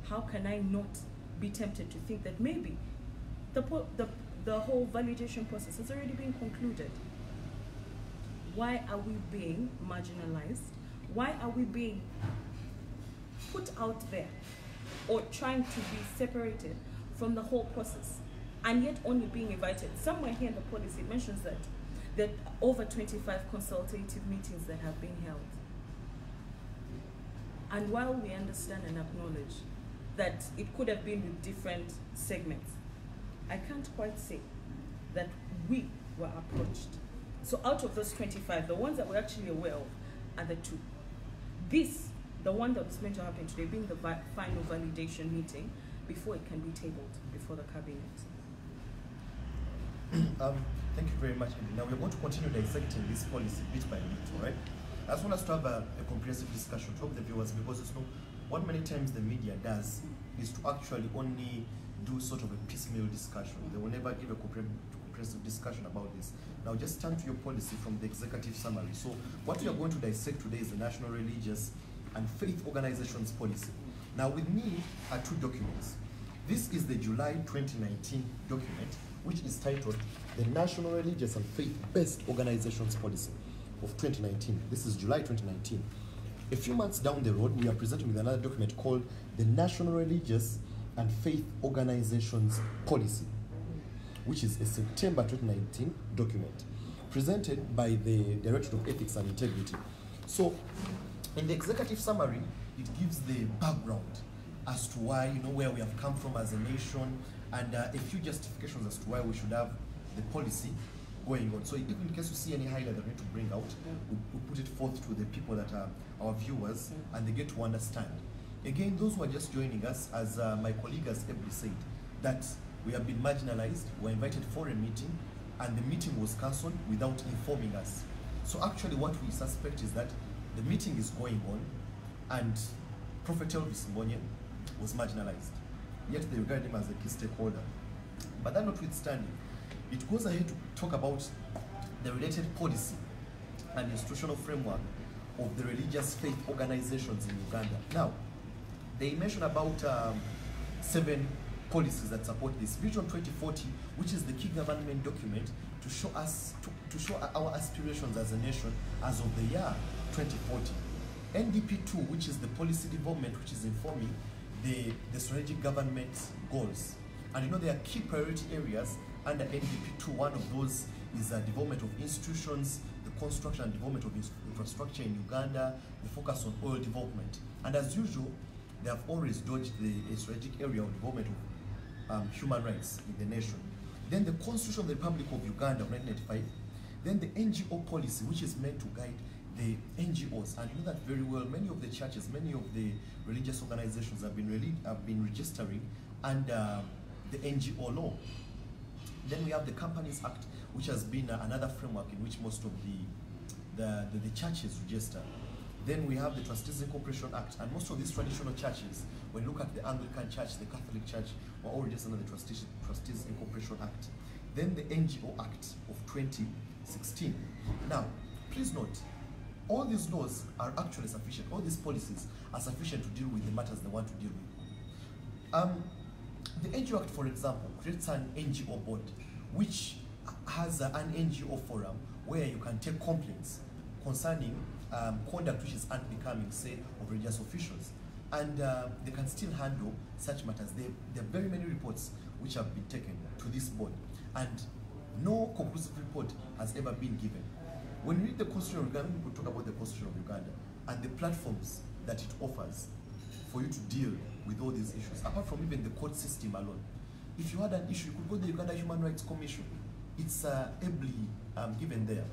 How can I not be tempted to think that maybe the whole validation process has already been concluded? Why are we being marginalized? Why are we being put out there or trying to be separated from the whole process and yet only being invited? Somewhere here in the policy it mentions that there are over 25 consultative meetings that have been held. And while we understand and acknowledge that it could have been with different segments, I can't quite say that we were approached. So out of those 25, the ones that we're actually aware of are the two. This, the one that was meant to happen today, being the final validation meeting before it can be tabled before the cabinet. Thank you very much, Andy. Now we're going to continue dissecting this policy bit by bit, all right? I just want us to have a comprehensive discussion to help the viewers, because it's no, what many times the media does is to actually only do sort of a piecemeal discussion. They will never give a comprehensive discussion about this. Now just turn to your policy from the executive summary. So what we are going to dissect today is the National Religious and Faith Organizations Policy. Now with me are two documents. This is the July 2019 document, which is titled the National Religious and Faith-Based Organizations Policy of 2019. This is July 2019. A few months down the road, we are presenting with another document called the National Religious and Faith Organizations Policy, which is a September 2019 document presented by the Directorate of Ethics and Integrity. So in the executive summary, it gives the background as to why, where we have come from as a nation, and a few justifications as to why we should have the policy going on. So if in case you see any highlight that we need to bring out, we put it forth to the people that are our viewers, and they get to understand. Again, those who are just joining us, as my colleague has ably said, that we have been marginalized, we were invited for a meeting, and the meeting was cancelled without informing us. So actually what we suspect is that the meeting is going on, and Prophet Elvis Mbonye was marginalized. Yet they regard him as a key stakeholder. But that notwithstanding, it goes ahead to talk about the related policy and institutional framework of the religious faith organizations in Uganda. Now, they mention about 7 policies that support this. Vision 2040, which is the key government document to show us, to show our aspirations as a nation as of the year 2040. NDP2, which is the policy development, which is informing the strategic government goals. And there are key priority areas under NDP2. One of those is the development of institutions, the construction and development of infrastructure in Uganda, the focus on oil development. And as usual, they have always dodged the strategic area of development of human rights in the nation. Then the Constitution of the Republic of Uganda of 1995. Then the NGO policy, which is meant to guide the NGOs. And you know that very well, many of the churches, many of the religious organizations have been registering under the NGO law. Then we have the Companies Act, which has been another framework in which most of the churches register. Then we have the Trustees Incorporation Act, and most of these traditional churches, when you look at the Anglican Church, the Catholic Church, were all registered under the Trustees Incorporation Act. Then the NGO Act of 2016. Now, please note, all these laws are actually sufficient. All these policies are sufficient to deal with the matters they want to deal with. The NGO Act, for example, creates an NGO board, which has an NGO forum where you can take complaints concerning conduct which is unbecoming, say, of religious officials. And they can still handle such matters. There are very many reports which have been taken to this board, and no conclusive report has ever been given. When you read the Constitution of Uganda, people talk about the Constitution of Uganda and the platforms that it offers for you to deal with all these issues, apart from even the court system alone. If you had an issue, you could go to the Uganda Human Rights Commission. It's ably given there.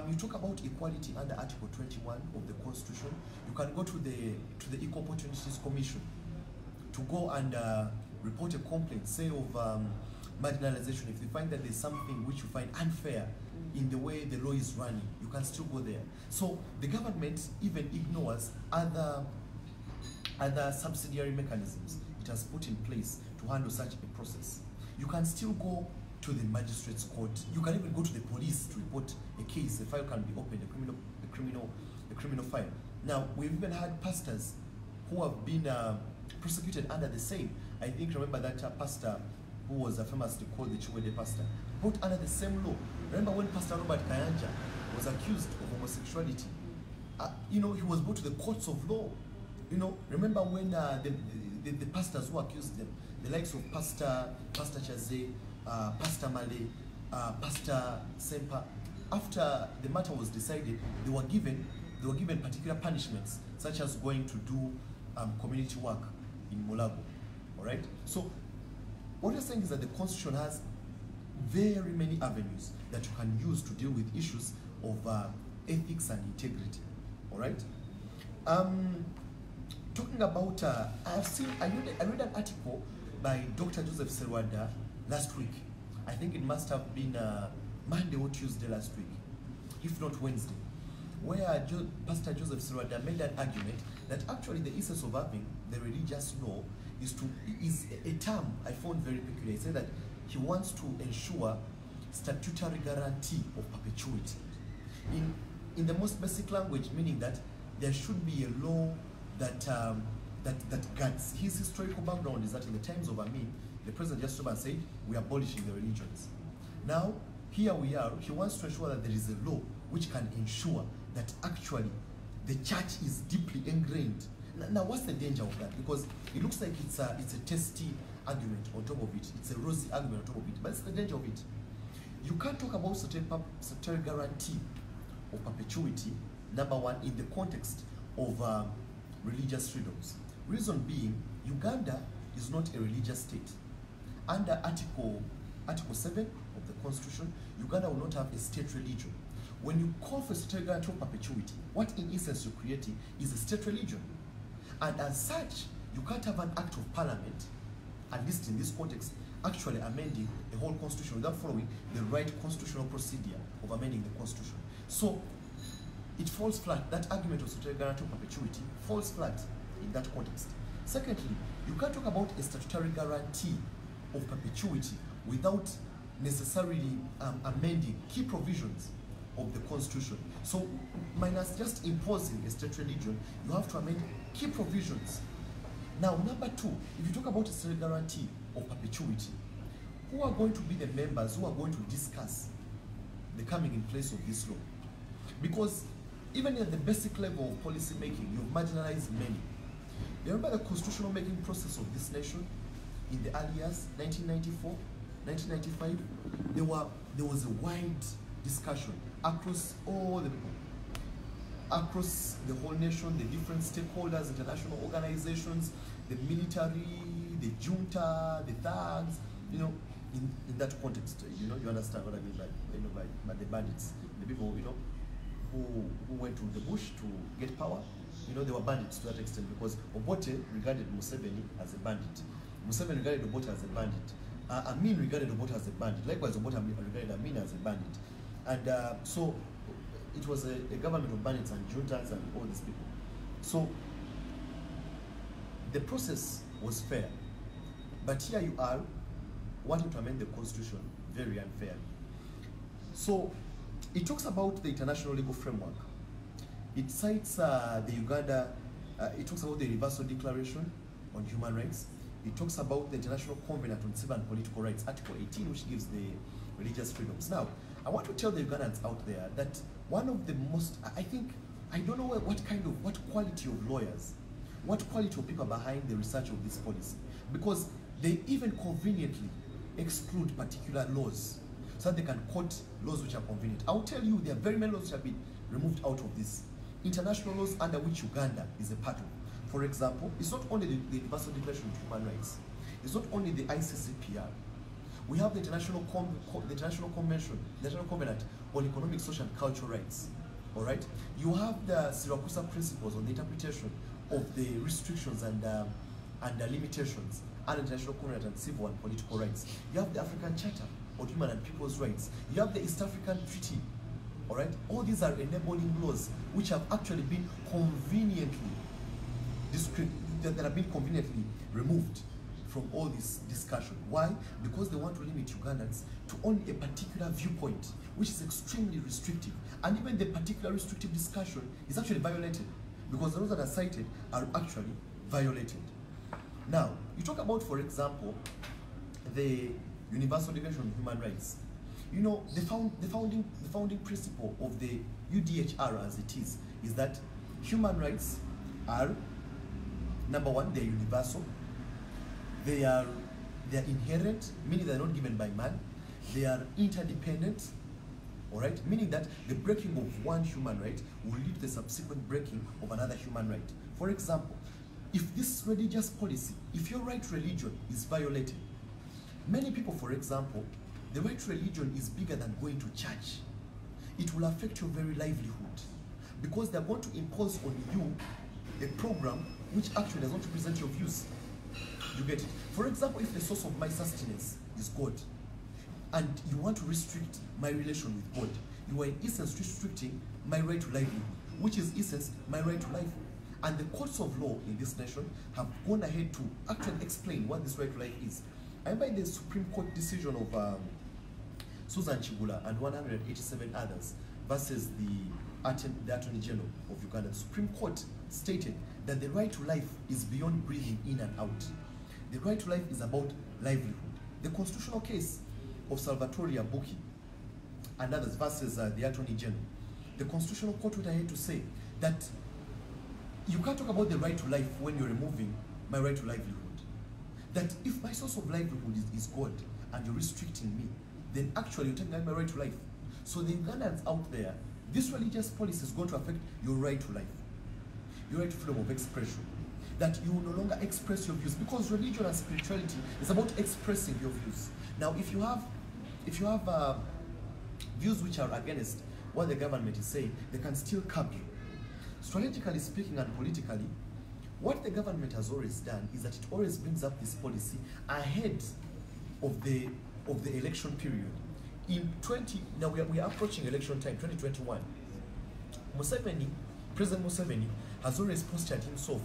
You talk about equality under Article 21 of the Constitution. You can go to the Equal Opportunities Commission to go and report a complaint, say, of marginalization. If you find that there's something which you find unfair in the way the law is running, you can still go there. So the government even ignores other subsidiary mechanisms it has put in place to handle such a process. You can still go to the magistrate's court. You can even go to the police to report a case. A file can be opened, a criminal file. Now, we've even had pastors who have been prosecuted under the same. I think, remember that pastor who was famously called the Chiwede pastor, put under the same law. Remember when Pastor Robert Kayanja was accused of homosexuality? He was brought to the courts of law. Remember when the pastors who accused them, the likes of Pastor Chaze, Pastor Male, Pastor Sempa, after the matter was decided, they were given particular punishments, such as going to do community work in Mulago. All right. So what you're saying is that the Constitution has very many avenues that you can use to deal with issues of ethics and integrity. All right. Talking about, I read an article by Dr. Joseph Serwada last week. I think it must have been Monday or Tuesday last week, if not Wednesday, where Pastor Joseph Serwada made an argument that actually the essence of having the religious law is a term I found very peculiar. He said that he wants to ensure statutory guarantee of perpetuity. In the most basic language, meaning that there should be a law that guards. His historical background is that in the times of Amin, the president just stood and said, we are abolishing the religions. Now, here we are, he wants to ensure that there is a law which can ensure that actually the church is deeply ingrained. Now, what's the danger of that? Because it looks like it's a testy argument on top of it. It's a rosy argument on top of it. But it's the danger of it. You can't talk about certain guarantee of perpetuity, number one, in the context of religious freedoms. Reason being, Uganda is not a religious state. Under Article 7 of the Constitution, Uganda will not have a state religion. When you call for state guarantee of perpetuity, what in essence you're creating is a state religion. And as such, you can't have an act of parliament, at least in this context, actually amending the whole constitution without following the right constitutional procedure of amending the constitution. So it falls flat. That argument of statutory guarantee of perpetuity falls flat in that context. Secondly, you can't talk about a statutory guarantee of perpetuity without necessarily amending key provisions of the constitution. So minus just imposing a state religion, you have to amend key provisions. Now, number two, if you talk about a state guarantee of perpetuity, who are going to be the members who are going to discuss the coming in place of this law? Because even at the basic level of policy making, you've marginalized many. You remember the constitutional making process of this nation in the early years, 1994, 1995? There was a wide discussion across all the people, across the whole nation, the different stakeholders, international organizations, the military, the junta, the thugs, in that context, you understand what I mean by the bandits, the people, who went to the bush to get power. They were bandits to that extent, because Obote regarded Museveni as a bandit. Museveni regarded Obote as a bandit. Amin regarded Obote as a bandit. Likewise, Obote regarded Amin as a bandit. And so it was a government of bandits and juntas and all these people. So the process was fair. But here you are wanting to amend the constitution very unfair. So it talks about the international legal framework. It cites the Uganda, it talks about the Universal Declaration on Human Rights. It talks about the International Covenant on Civil and Political Rights, Article 18, which gives the religious freedoms. Now, I want to tell the Ugandans out there that one of the most, I think, I don't know what quality of lawyers, what quality of people behind the research of this policy, because they even conveniently exclude particular laws so that they can quote laws which are convenient. I'll tell you, there are very many laws which have been removed out of this. International laws under which Uganda is a part of. For example, it's not only the Universal Declaration of Human Rights, it's not only the ICCPR. We have the International Convention, the International Covenant on Economic, Social, and Cultural Rights. All right. You have the Siracusa Principles on the interpretation of the restrictions and limitations, and International Covenant on Civil and Political Rights. You have the African Charter on Human and People's Rights. You have the East African Treaty. All right. All these are enabling laws which have actually been conveniently removed from all this discussion. Why? Because they want to limit Ugandans to only a particular viewpoint, which is extremely restrictive. And even the particular restrictive discussion is actually violated, because those that are cited are actually violated. Now, you talk about, for example, the Universal Declaration on Human Rights. You know, the founding principle of the UDHR as it is that human rights are, number one, they're universal. They are inherent, meaning they're not given by man. They are interdependent, all right, meaning that the breaking of one human right will lead to the subsequent breaking of another human right. For example, if this religious policy, if your right to religion is violated, many people, for example, the right to religion is bigger than going to church. It will affect your very livelihood, because they're going to impose on you a program which actually does not represent your views. You get it? For example, if the source of my sustenance is God, and you want to restrict my relation with God, you are in essence restricting my right to livelihood, which is in essence my right to life. And the courts of law in this nation have gone ahead to actually explain what this right to life is. I remember the Supreme Court decision of Susan Chigula and 187 others versus the Attorney General of Uganda. The Supreme Court stated that the right to life is beyond breathing in and out. The right to life is about livelihood. The constitutional case of Salvatore Abuki and others versus the Attorney General, the Constitutional Court went ahead to say that you can't talk about the right to life when you're removing my right to livelihood. That if my source of livelihood is God and you're restricting me, then actually you're taking away my right to life. So the Ugandans out there, this religious policy is going to affect your right to life, your right to freedom of expression. That you will no longer express your views, because religion and spirituality is about expressing your views. Now, if you have views which are against what the government is saying, they can still curb you. Strategically speaking and politically, what the government has always done is that it always brings up this policy ahead of the election period. Now we are approaching election time, 2021. President Museveni has always posted himself.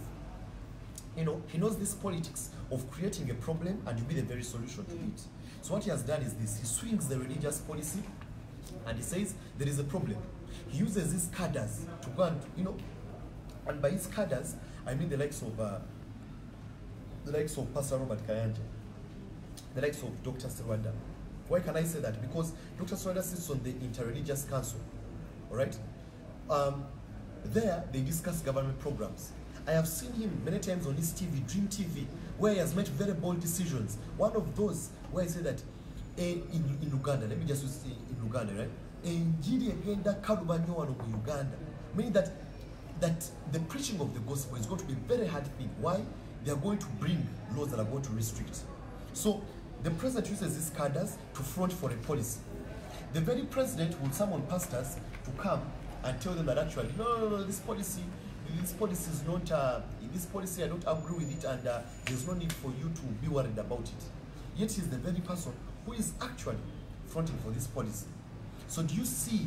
You know, he knows this politics of creating a problem and you be the very solution to it. So what he has done is this: he swings the religious policy and he says there is a problem. He uses these cadres to go and, you know, and by his cadres, I mean the likes of Pastor Robert Kayanja, the likes of Dr. Serwanda. Why can I say that? Because Dr. Serwanda sits on the Interreligious Council, all right? There, they discuss government programs. I have seen him many times on his TV, Dream TV, where he has made very bold decisions. One of those where he said that in Uganda, let me just say in Uganda, right? Uganda, meaning that the preaching of the gospel is going to be a very hard thing. Why? They are going to bring laws that are going to restrict. So the president uses these cadres to front for a policy. The very president will summon pastors to come and tell them that actually, no, this policy is not, this policy I don't agree with it, and there's no need for you to be worried about it. yet he's the very person who is actually fronting for this policy. So do you see,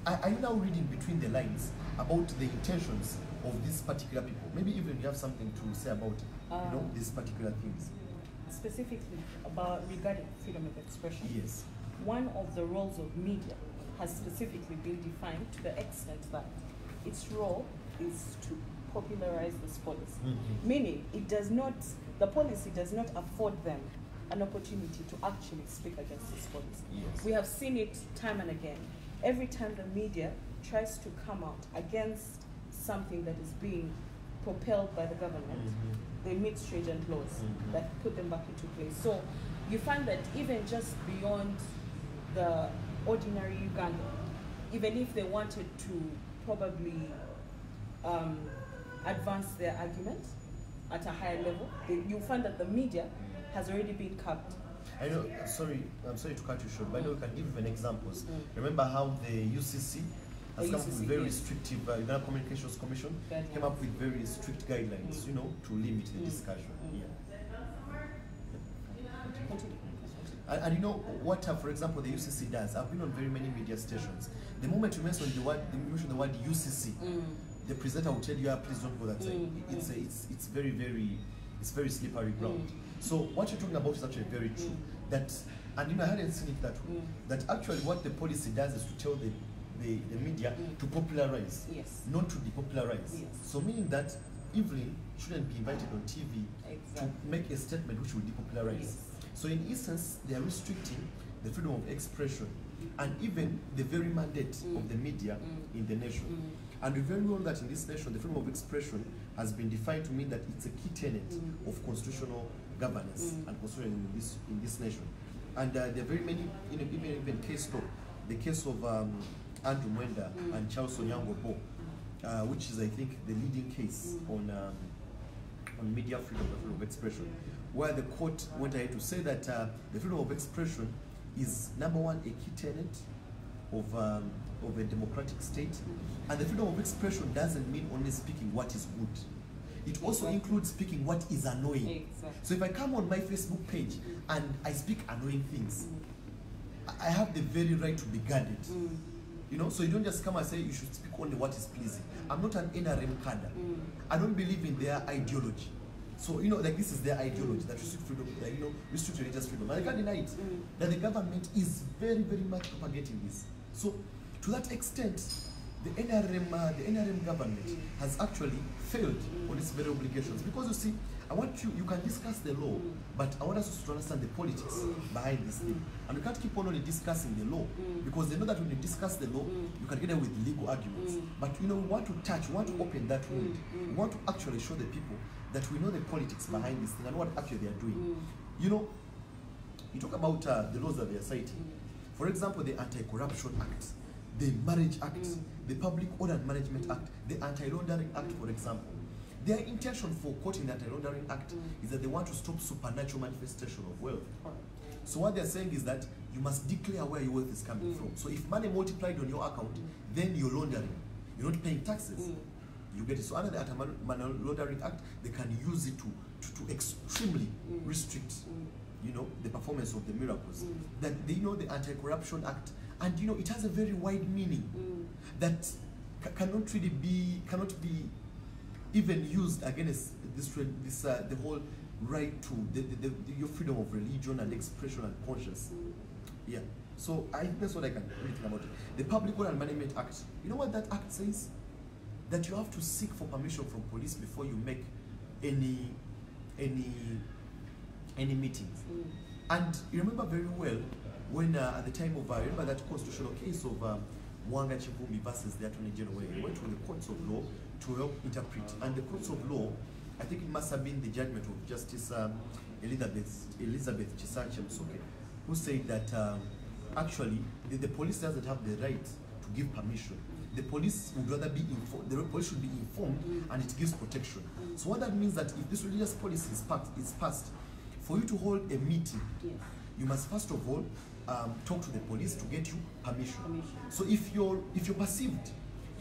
are you now reading between the lines about the intentions of these particular people? Maybe even you have something to say about these particular things. Specifically about regarding freedom of expression. Yes. One of the roles of media has specifically been defined to the extent that its role is to popularize this policy. Mm-hmm. Meaning, the policy does not afford them an opportunity to actually speak against this policy. Yes. We have seen it time and again. Every time the media tries to come out against something that is being propelled by the government, they meet stringent laws that put them back into place. So you find that even just beyond the ordinary Uganda, even if they wanted to probably advance their argument at a higher level, you find that the media has already been capped. I know, I'm sorry to cut you short, but I know we can give even examples. Remember how the UCC has come up with very restrictive, Uganda Communications Commission came up with very strict guidelines, you know, to limit the discussion. Yeah. And you know what, for example, the UCC does? I've been on very many media stations. The moment you mention the word UCC, the presenter will tell you, please don't go that side. It's very slippery ground. So what you're talking about is actually very true. That, and you know, I hadn't seen it that way. That actually what the policy does is to tell the media to popularize, not to depopularize. So meaning that Evelyn shouldn't be invited on TV to make a statement which will depopularize. So in essence, they are restricting the freedom of expression and even the very mandate of the media in the nation. And we very well know that in this nation, the freedom of expression has been defined to mean that it's a key tenet of constitutional governance and constitution in this nation. And there are very many, even case law, the case of Andrew Mwenda and Charles Ssenyonga, which is, I think, the leading case on media freedom of expression, where the court went ahead to say that the freedom of expression is, number one, a key tenet of a democratic state, and the freedom of expression doesn't mean only speaking what is good. It also includes speaking what is annoying. So if I come on my Facebook page and I speak annoying things, I have the very right to be guarded. You know, so you don't just come and say you should speak only what is pleasing. I'm not an NRM cadre. I don't believe in their ideology. So, you know, like this is their ideology, that restrict freedom, like, you know, restrict religious freedom. And I can't deny it, that the government is very, very much propagating this. So, to that extent, the NRM government has actually failed on its very obligations. Because you see, I want you can discuss the law, but I want us to understand the politics behind this thing. And we can't keep on only discussing the law, because they know that when you discuss the law, you can get away with legal arguments. But you know, we want to touch, we want to open that wound. We want to actually show the people that we know the politics behind this thing and what actually they are doing. You know, you talk about the laws that they are citing. For example, the Anti-Corruption Act, the Marriage Act, the Public Order and Management Act, the Anti-Laundering Act, for example. Their intention for quoting the Anti-Laundering Act is that they want to stop supernatural manifestation of wealth. So what they're saying is that you must declare where your wealth is coming from. So if money multiplied on your account, then you're laundering. You're not paying taxes. You get it. So under the Anti-Money Laundering Act, they can use it to extremely restrict, you know, the performance of the miracles. That they know the Anti-Corruption Act, and you know, it has a very wide meaning that cannot be even used against the whole right to your freedom of religion and expression and conscience. Yeah. So I think that's what I can really think about it. The Public Order and Management Act. You know what that act says? That you have to seek for permission from police before you make any meetings. And you remember very well when at the time of remember that constitutional case of Mwanga Chivumi versus the Attorney General, where he went to the courts of law to help interpret. And the courts of law, I think it must have been the judgment of Justice Elizabeth Chisache Msoke, who said that actually the police doesn't have the right to give permission. The police would rather be informed. The police should be informed, and it gives protection. So what that means that if this religious policy is passed, for you to hold a meeting, you must first of all talk to the police to get you permission. So if you're perceived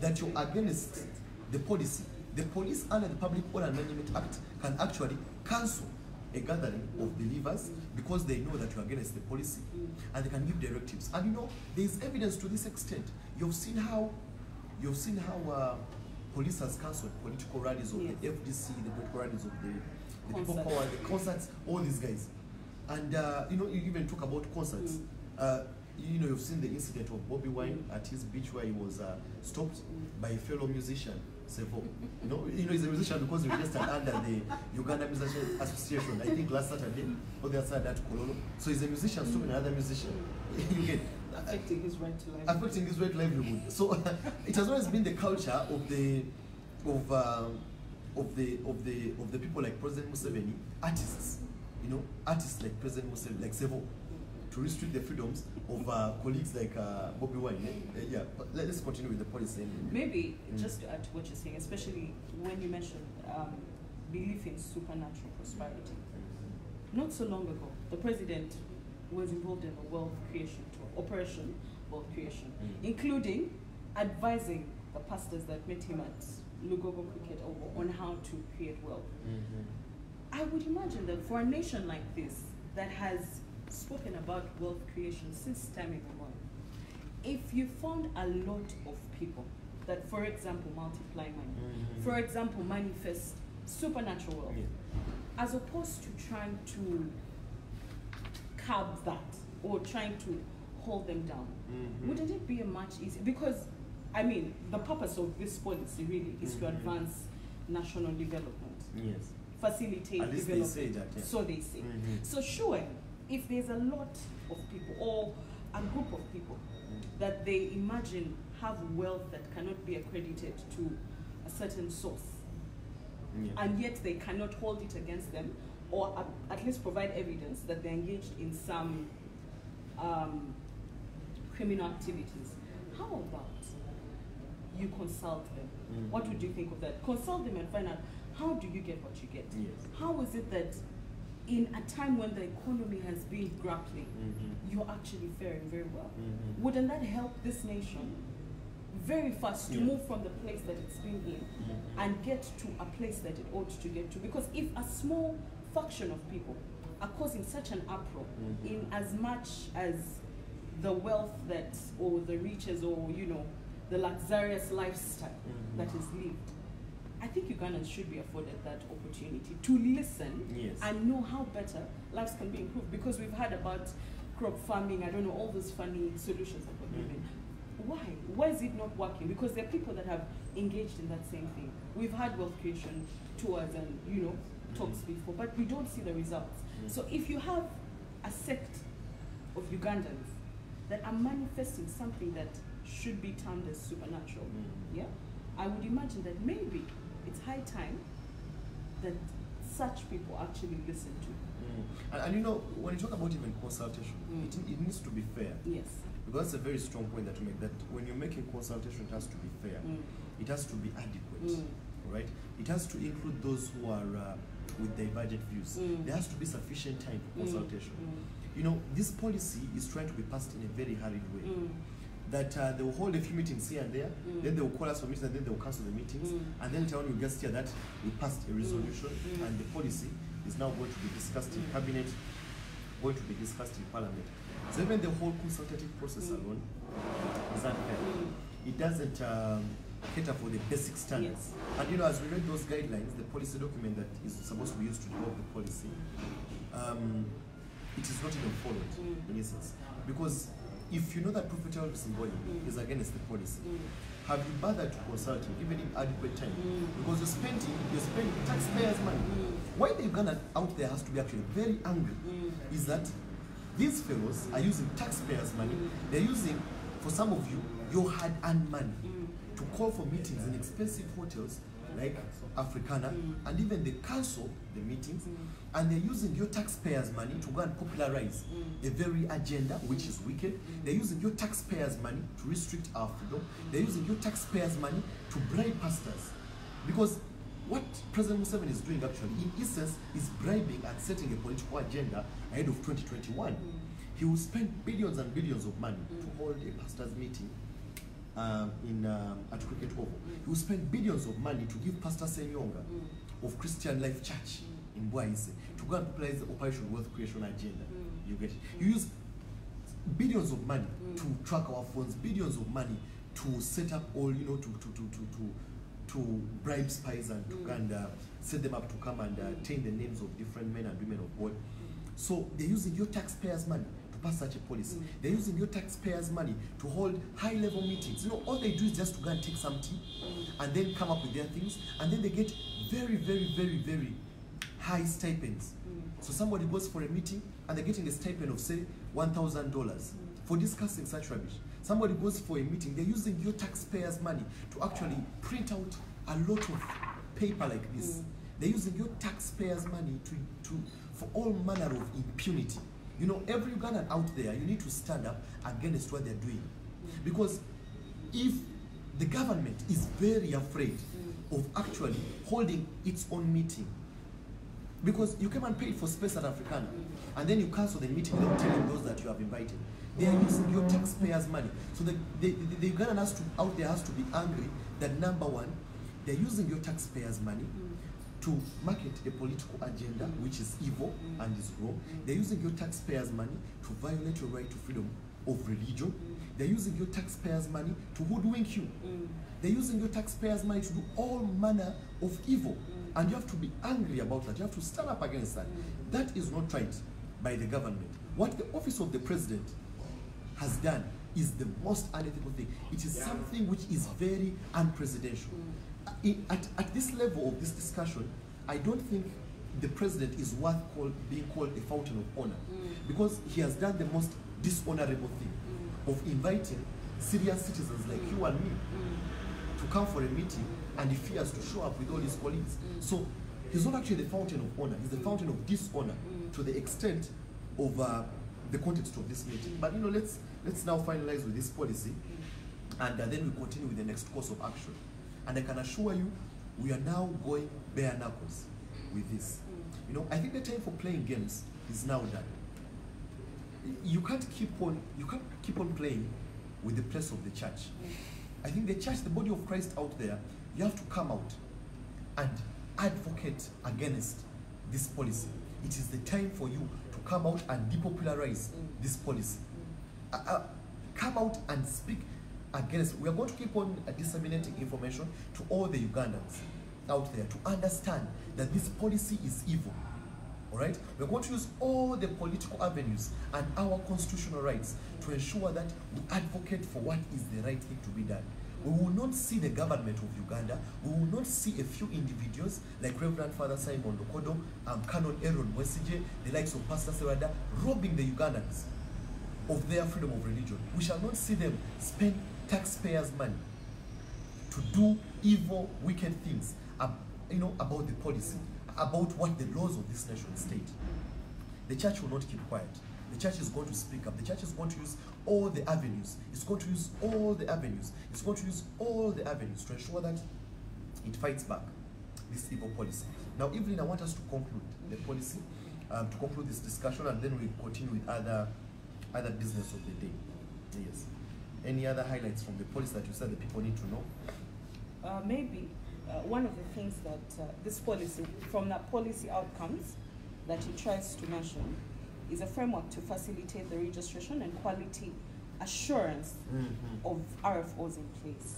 that you're against the policy, the police under the Public Order and Management Act can actually cancel a gathering of believers because they know that you're against the policy, and they can give directives. And you know, there's evidence to this extent. You've seen how police has cancelled political rallies of the FDC, the political rallies of the people power, the concerts, all these guys. And you know, you even talk about concerts. You know, you've seen the incident of Bobby Wine at his beach where he was stopped by a fellow musician, Sevo. You know, he's a musician because he registered under the Uganda Musician Association, I think last Saturday, or the other side at Kololo. So he's a musician stopping another musician. You get affecting his right to life. Affecting his right to livelihood. So it has always been the culture of the people like President Museveni, artists, you know, artists like President Museveni, like Sevo, to restrict the freedoms of colleagues like Bobby Wine. Yeah, but let's continue with the policy. Maybe just to add to what you're saying, especially when you mentioned belief in supernatural prosperity. Not so long ago, the president was involved in a wealth creation tour, Operation Wealth Creation, including advising the pastors that met him at Lugogo Cricket on how to create wealth. I would imagine that for a nation like this that has spoken about wealth creation since time immemorial, if you found a lot of people that, for example, multiply money, for example, manifest supernatural wealth, as opposed to trying to curb that or trying to hold them down, wouldn't it be a much easier? Because, I mean, the purpose of this policy really is to advance national development. Yes. Facilitate At least development. they say that, yeah. So they say. So sure, if there's a lot of people or a group of people that they imagine have wealth that cannot be accredited to a certain source, and yet they cannot hold it against them, or at least provide evidence that they're engaged in some criminal activities, how about you consult them? What would you think of that? Consult them and find out, how do you get what you get? How is it that in a time when the economy has been grappling, you're actually faring very well? Wouldn't that help this nation very fast to move from the place that it's been in and get to a place that it ought to get to? Because if a small faction of people are causing such an uproar in as much as the wealth that, or the riches, or, you know, the luxurious lifestyle that is lived, I think Ugandans should be afforded that opportunity to listen and know how better lives can be improved. Because we've heard about crop farming, I don't know, all those funny solutions that we're giving. Why? Why is it not working? Because there are people that have engaged in that same thing. We've had wealth creation tours and, you know, talks before, but we don't see the results. So if you have a sect of Ugandans that are manifesting something that should be termed as supernatural, I would imagine that maybe it's high time that such people actually listen to. And you know, when you talk about even consultation, it needs to be fair. Yes. Because that's a very strong point that you make, that when you're making consultation, it has to be fair. It has to be adequate, right? It has to include those who are with divergent views. There has to be sufficient time for consultation. You know, this policy is trying to be passed in a very hurried way. That they will hold a few meetings here and there, then they will call us for meetings, and then they will cancel the meetings, and then later on you just hear that we passed a resolution, and the policy is now going to be discussed in cabinet, going to be discussed in parliament. So even the whole consultative process alone is unfair. It doesn't cater for the basic standards. And you know, as we read those guidelines, the policy document that is supposed to be used to develop the policy, it is not even followed in essence. Because if you know that Prophet Elvis Mbonye is against the policy, have you bothered to consult him, given him adequate time? Because you're spending taxpayers' money. Why the Ugandan out there has to be actually very angry is that these fellows are using taxpayers' money. They're using, for some of you, your hard-earned money to call for meetings in expensive hotels like Africana, and even they cancel the meetings, and they're using your taxpayers' money to go and popularize a very agenda which is wicked. They're using your taxpayers' money to restrict our freedom. They're using your taxpayers' money to bribe pastors. Because what President Museveni is doing actually, in essence, is bribing and setting a political agenda ahead of 2021. He will spend billions and billions of money to hold a pastors' meeting at Cricket Oval. He will spend billions of money to give Pastor Ssenyonga of Christian Life Church in Bwaise to go and popularize the Operation Wealth Creation agenda. You get it? You use billions of money to track our phones, billions of money to set up all, you know, to bribe spies and to kind of set them up to come and attain the names of different men and women of God. So they're using your taxpayers' money to pass such a policy. They're using your taxpayers' money to hold high-level meetings. You know, all they do is just to go and take some tea and then come up with their things, and then they get very, very, very, very high stipends. So somebody goes for a meeting and they're getting a stipend of, say, $1,000 for discussing such rubbish. Somebody goes for a meeting, they're using your taxpayers' money to actually print out a lot of paper like this. They're using your taxpayers' money for all manner of impunity. You know, every Ugandan out there, you need to stand up against what they're doing. Because if the government is very afraid of actually holding its own meeting, because you came and paid for space at Africana, and then you cancel the meeting without telling those that you have invited. They are using your taxpayers' money. So the Ugandan out there has to be angry that, number one, they're using your taxpayers' money to market a political agenda which is evil and is wrong. They're using your taxpayers' money to violate your right to freedom of religion. They're using your taxpayers' money to hoodwink you. They're using your taxpayers' money to do all manner of evil. And you have to be angry about that. You have to stand up against that. That is not right by the government. What the office of the president has done is the most unethical thing. It is something which is very unprecedented. At this level of this discussion, I don't think the president is worth being called a fountain of honor, because he has done the most dishonorable thing of inviting serious citizens like you and me to come for a meeting, and he fears to show up with all his colleagues. So he's not actually the fountain of honor, he's the fountain of dishonor to the extent of the context of this meeting. But you know, let's now finalize with this policy, and then we continue with the next course of action. And I can assure you, we are now going bare knuckles with this. You know, I think the time for playing games is now done. You can't keep on playing with the place of the church. I think the church, the body of Christ out there, you have to come out and advocate against this policy. It is the time for you to come out and depopularize this policy. Come out and speak against. We are going to keep on disseminating information to all the Ugandans out there to understand that this policy is evil. All right? We're going to use all the political avenues and our constitutional rights to ensure that we advocate for what is the right thing to be done. We will not see the government of Uganda. We will not see a few individuals like Reverend Father Simon Lokodo, Canon Aaron Wesije, the likes of Pastor Serada, robbing the Ugandans of their freedom of religion. We shall not see them spend taxpayers' money to do evil, wicked things, you know, about the policy, about what the laws of this nation state. The church will not keep quiet. The church is going to speak up. The church is going to use all the avenues. It's going to use all the avenues. It's going to use all the avenues to ensure that it fights back this evil policy. Now, Evelyn, I want us to conclude the policy, to conclude this discussion, and then we'll continue with other business of the day. Yes. Any other highlights from the policy that you said the people need to know? Maybe one of the things that this policy, from the policy outcomes that it tries to mention, is a framework to facilitate the registration and quality assurance of RFOs in place.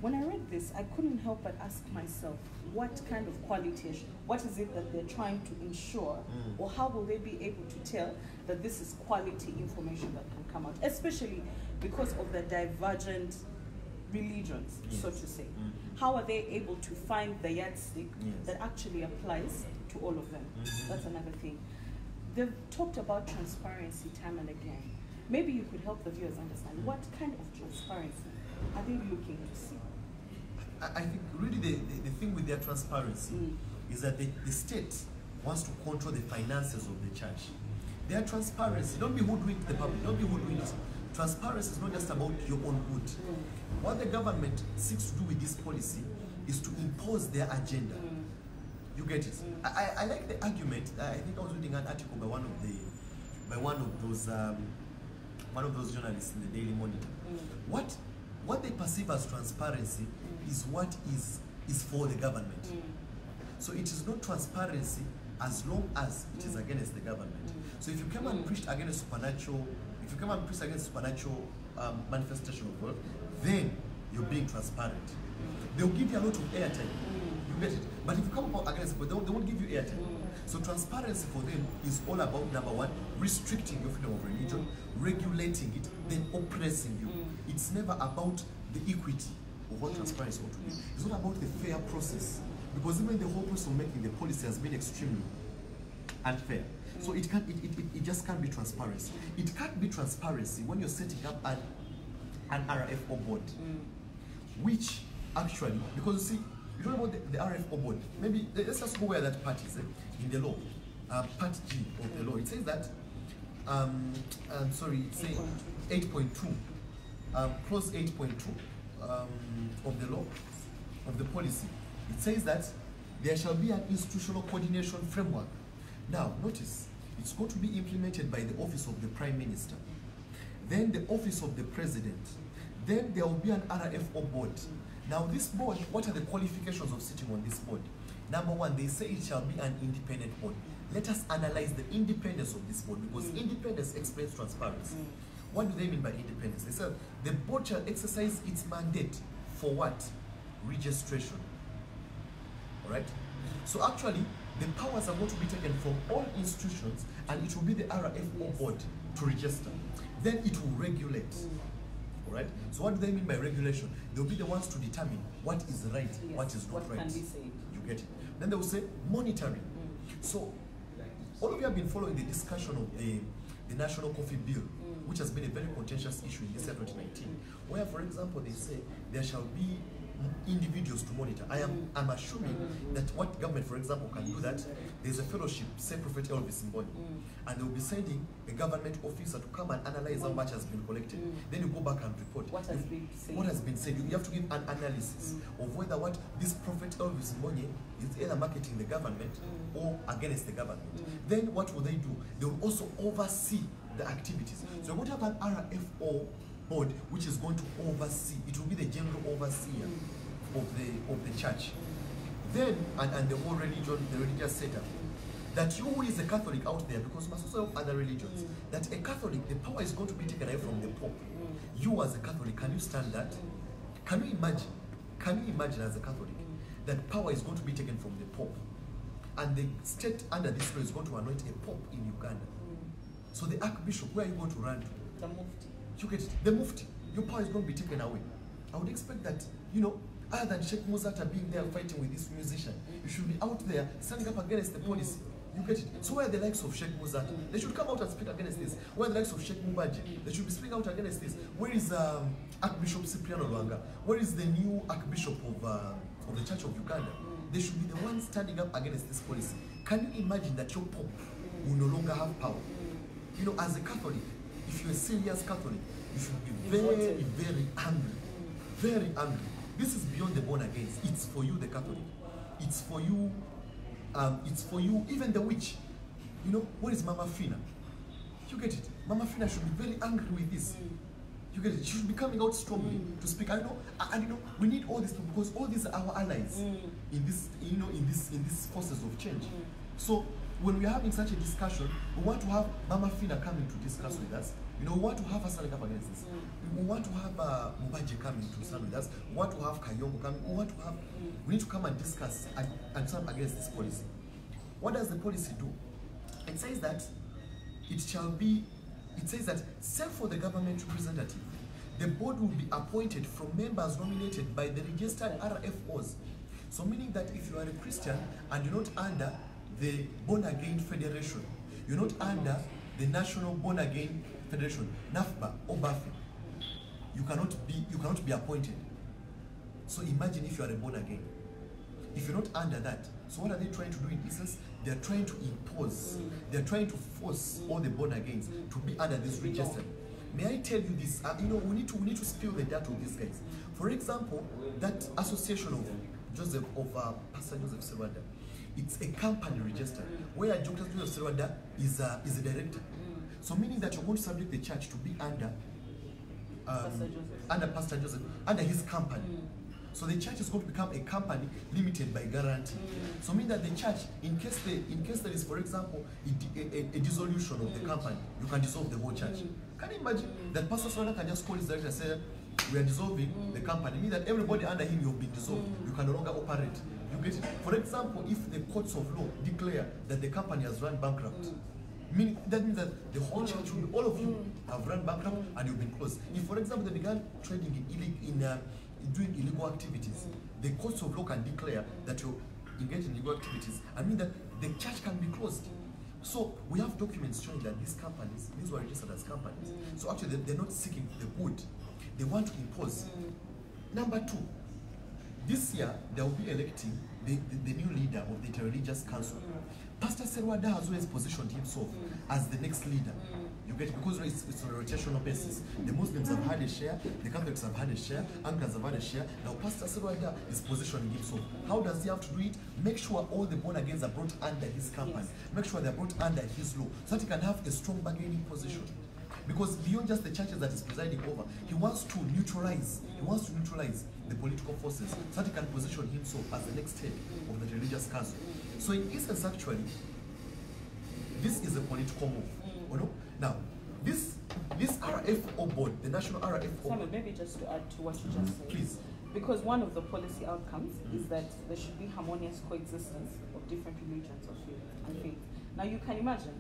When I read this, I couldn't help but ask myself, what kind of quality, what is it that they're trying to ensure, or how will they be able to tell that this is quality information that can come out, especially because of the divergent religions, so to say. How are they able to find the yardstick that actually applies to all of them? That's another thing. They've talked about transparency time and again. Maybe you could help the viewers understand what kind of transparency are they looking to see? I think really the thing with their transparency is that the state wants to control the finances of the church. Their transparency, don't be hoodwinked the public, don't be hoodwinked. Transparency is not just about your own good. What the government seeks to do with this policy is to impose their agenda. You get it? I like the argument. I think I was reading an article by one of those journalists in the Daily Monitor. What they perceive as transparency is what is for the government. So it is not transparency as long as it is against the government. So if you come and preach against supernatural, manifestation of wealth, then you're being transparent. They'll give you a lot of airtime. You get it? But if you come against it, they won't give you airtime. So transparency for them is all about, number one, restricting your freedom of religion, regulating it, then oppressing you. It's never about the equity of what transparency ought to be. It's not about the fair process. Because even the whole process of making the policy has been extremely unfair. So it just can't be transparency. It can't be transparency when you're setting up an RFO board, which actually, because you see, you don't know about the RFO board. Maybe let's just go where that part is in the law. Part G of the law. It says that, it says 8.2, clause 8.2 of the law, of the policy. It says that there shall be an institutional coordination framework. Now, notice, it's going to be implemented by the Office of the Prime Minister, then the Office of the President, then there will be an RFO board. Now, this board, what are the qualifications of sitting on this board? Number one, they say it shall be an independent board. Let us analyze the independence of this board, because independence explains transparency. What do they mean by independence? They said the board shall exercise its mandate for what? Registration. All right? So actually, the powers are going to be taken from all institutions, and it will be the RFO board to register. Then it will regulate. All right? So what do they mean by regulation? They'll be the ones to determine what is right, what is not right. You get it? Then they will say monitoring. So all of you have been following the discussion of the National Coffee Bill, which has been a very contentious issue in this year 2019, where, for example, they say there shall be individuals to monitor. I'm assuming that what government, for example, can do that. There's a fellowship, say Prophet Elvis Mbonye, and they'll be sending a government officer to come and analyze how much has been collected. Then you go back and report what has been said. What has been said. You have to give an analysis of whether what this Prophet Elvis Mbonye is either marketing the government or against the government. Then what will they do? They will also oversee the activities. So you're going to have an RFO board which is going to oversee. It will be the general overseer of the church. Then and the whole religion, the religious setup. That you who is a Catholic out there, because you must also have other religions, that a Catholic, the power is going to be taken away from the Pope. You as a Catholic, can you stand that? Can you imagine? Can you imagine as a Catholic that power is going to be taken from the Pope? And the state under this law is going to anoint a Pope in Uganda. So the Archbishop, where are you going to run to? The Mufti. You get it? The Mufti. Your power is going to be taken away. I would expect that, other than Sheikh Muzata being there fighting with this musician, you should be out there standing up against the policy. You get it? So where are the likes of Sheikh Muzata? They should come out and speak against this. Where are the likes of Sheikh Mubaji? They should be speaking out against this. Where is Archbishop Cipriano Lwanga? Where is the new Archbishop of the Church of Uganda? They should be the ones standing up against this policy. Can you imagine that your Pope will no longer have power? As a Catholic, if you're a serious Catholic, you should be very, very angry. Very angry. This is beyond the born again. It's for you, the Catholic. It's for you. It's for you, even the witch. Where is Mama Fina? You get it? Mama Fina should be very angry with this. You get it? She should be coming out strongly to speak. I know, and we need all this because all these are our allies in this, in this process of change. So when we are having such a discussion, we want to have Mama Fina coming to discuss with us. We want to have her standing up against this. We want to have Mubaji coming to stand with us. We want to have Kayongo coming. We need to come and discuss and stand against this policy. What does the policy do? It says that save for the government representative, the board will be appointed from members nominated by the registered RFOs. So meaning that if you are a Christian and you're not under the Born Again Federation, you're not under the National Born Again Federation, NAFBA or BAFI, you cannot be appointed. So imagine if you are a born again. If you're not under that, so what are they trying to do in business? They're trying to impose, they're trying to force all the born agains to be under this register. May I tell you this? We need to spill the dirt of these guys. For example, that association of Pastor Joseph Serwanda, it's a company register where Dr. Joseph Serwanda is a director. So meaning that you're going to subject the church to be under Pastor Joseph, under his company. So the church is going to become a company limited by guarantee. So meaning that the church, in case there is, for example, a dissolution of the company, you can dissolve the whole church. Can you imagine that Pastor Ssenyonga can just call his director and say, we are dissolving the company? Meaning that everybody under him, you've been dissolved. You can no longer operate. You get it? For example, if the courts of law declare that the company has run bankrupt, that means that the whole church, all of you have run bankrupt and you've been closed. If, for example, they began trading in doing illegal activities, the courts of law can declare that you engage in illegal activities. I mean that the church can be closed. So we have documents showing that these companies, these were registered as companies. So actually they're not seeking the good. They want to impose. Number two, this year they will be electing the new leader of the Interreligious Council. Pastor Ssenyonga has always positioned himself as the next leader. You get it? Because it's on a rotational basis. The Muslims have had a share, the Catholics have had a share, Anglicans have had a share. Now Pastor Ssenyonga is positioning himself. How does he have to do it? Make sure all the born agains are brought under his company. Make sure they're brought under his law, so that he can have a strong bargaining position. Because beyond just the churches that he's presiding over, he wants to neutralize. He wants to neutralize the political forces, so that he can position himself as the next head of the religious council. So in essence, actually, this is a political move. You know? Now, this RFO board, the national RFO board. Simon, maybe just to add to what you just said. Please. Because one of the policy outcomes is that there should be harmonious coexistence of different religions of faith and faith. Now you can imagine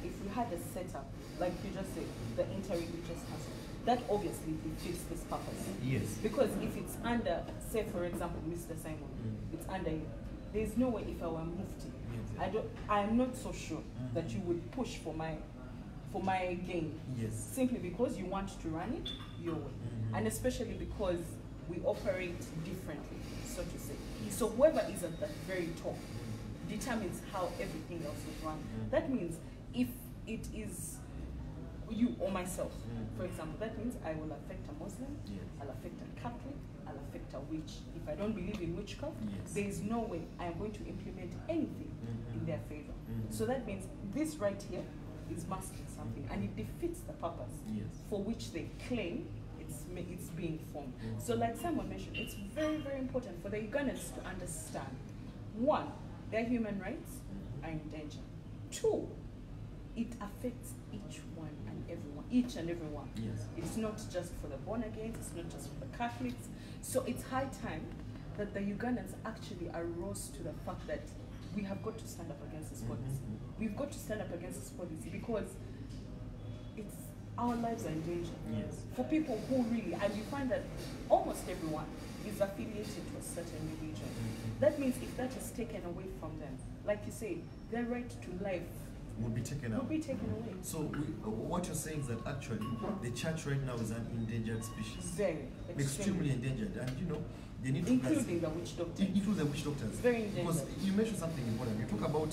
if we had a setup, like you just said, the interreligious council, that obviously defeats this purpose. Yes. Because if it's under, say for example, Mr. Simon, it's under you. There's no way if I were Mufti, I'm not so sure that you would push for my gain. Yes. Simply because you want to run it your way. And especially because we operate differently, so to say. So whoever is at the very top determines how everything else is run. That means if it is you or myself, for example, that means I will affect a Muslim, I'll affect a Catholic, I'll affect a witch. If I don't believe in witchcraft, there is no way I am going to implement anything in their favor. So that means this right here is masking something, and it defeats the purpose for which they claim it's being formed. So like Simon mentioned, it's very, very important for the Ugandans to understand, one, their human rights are in danger. Two, it affects each and everyone. It's not just for the born again, it's not just for the Catholics. So it's high time that the Ugandans actually arose to the fact that we have got to stand up against this policy. We've got to stand up against this policy because our lives are in danger. For people who really, and you find that almost everyone is affiliated to a certain religion. That means if that is taken away from them, like you say, their right to life will be taken away. So what you're saying is that actually the church right now is an endangered species. Very. Extremely endangered. And you know, they need to including the witch doctors. Including the witch doctors. Very endangered. Because you mentioned something important. You talk about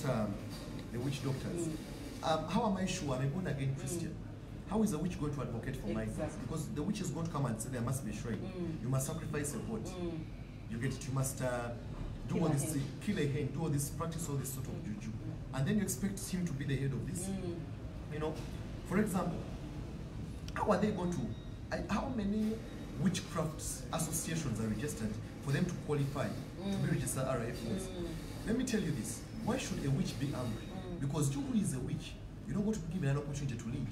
the witch doctors. How am I sure I'm a born again Christian? How is a witch going to advocate for my cause? Because the witch is going to come and say there must be a shrine. You must sacrifice a goat. You get it. You must do all this, kill a hen, do all this, practice all this sort of juju. And then you expect him to be the head of this. You know, for example, how are they going to, how many witchcraft associations are registered for them to qualify to be registered RFOs? Let me tell you this, why should a witch be angry? Because you who is a witch, you don't want to be given an opportunity to lead.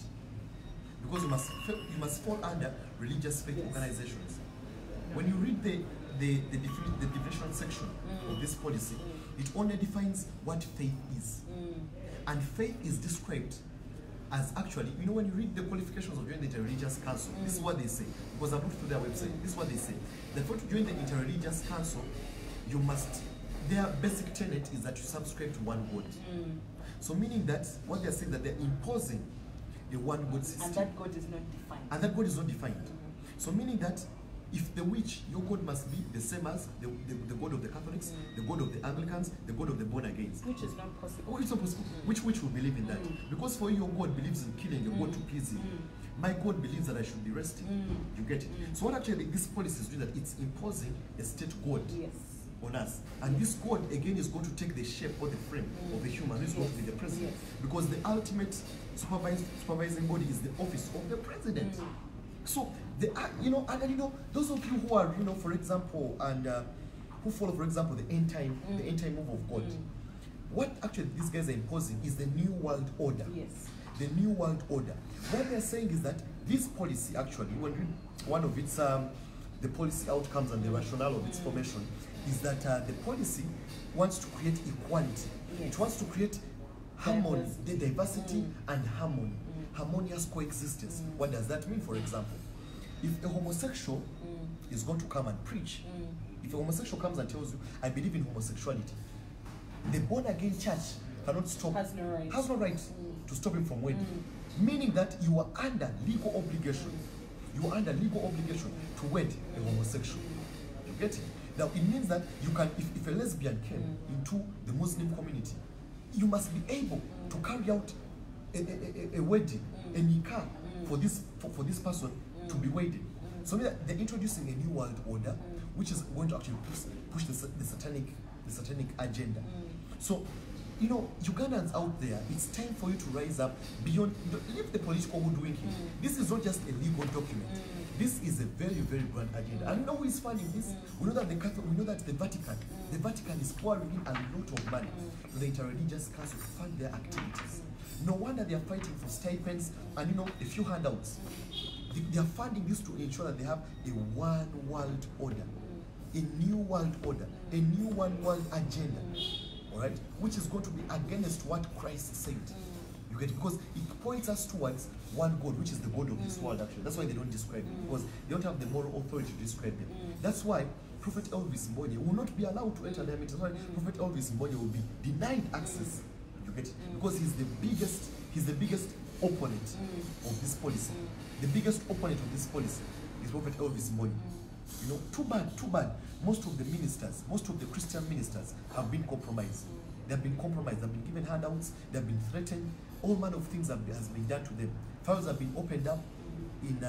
Because you must fall under religious faith organizations. When you read the definition section of this policy, it only defines what faith is. And faith is described as actually, you know, when you read the qualifications of joining the Interreligious Council, this is what they say. Because I've looked through their website, this is what they say. That for to join the Interreligious Council, you must, their basic tenet is that you subscribe to one God. So meaning that, what they're saying that they're imposing a one God system. And that God is not defined. And that God is not defined. So meaning that if the witch, your God must be the same as the God of the Catholics, the God of the Anglicans, the God of the born agains. Which is not possible. Oh, it's not possible. Which will believe in that? Because for you, your God believes in killing your God to please him. My God believes that I should be resting. You get it? So what actually this policy is doing, that it's imposing a state God on us. And this God, again, is going to take the shape or the frame of the human who is going to be the president. Because the ultimate supervising body is the office of the president. So those of you who are, for example, and who follow, for example, the end time move of God. What actually these guys are imposing is the new world order. Yes. The new world order. What they're saying is that this policy actually, one of its the policy outcomes and the rationale of its formation is that the policy wants to create equality. Yes. It wants to create harmony, the diversity and harmony, harmonious coexistence. What does that mean? For example, if a homosexual is going to come and preach, if a homosexual comes and tells you, I believe in homosexuality, the born-again church cannot stop, has no right to stop him from wedding. Meaning that you are under legal obligation. You are under legal obligation to wed a homosexual. You get it? Now it means that you can, if a lesbian came into the Muslim community, you must be able to carry out a wedding, a nikah for this person to be wedded. So they're introducing a new world order, which is going to actually push the satanic agenda. So, Ugandans out there, it's time for you to rise up beyond, leave the political hoodwinking. This is not just a legal document. This is a very, very grand agenda. And who is funding this? We know that the Vatican is pouring in a lot of money to the interreligious council to fund their activities. No wonder they are fighting for stipends and a few handouts. They are funding this to ensure that they have a one world order, a new world order, a new one world agenda. All right, which is going to be against what Christ said. You get it? Because it points us towards one God, which is the God of this world. Actually, that's why they don't describe it, because they don't have the moral authority to describe them. That's why Prophet Elvis Mbonye will not be allowed to enter their meeting. That's why Prophet Elvis Mbonye will be denied access. You get it? Because he's the biggest opponent of this policy. The biggest opponent of this policy is Prophet Elvis Mbonye. Too bad. Most of the ministers, most of the Christian ministers have been compromised. They've been compromised, they've been given handouts, they've been threatened, all manner of things has been done to them. Files have been opened up in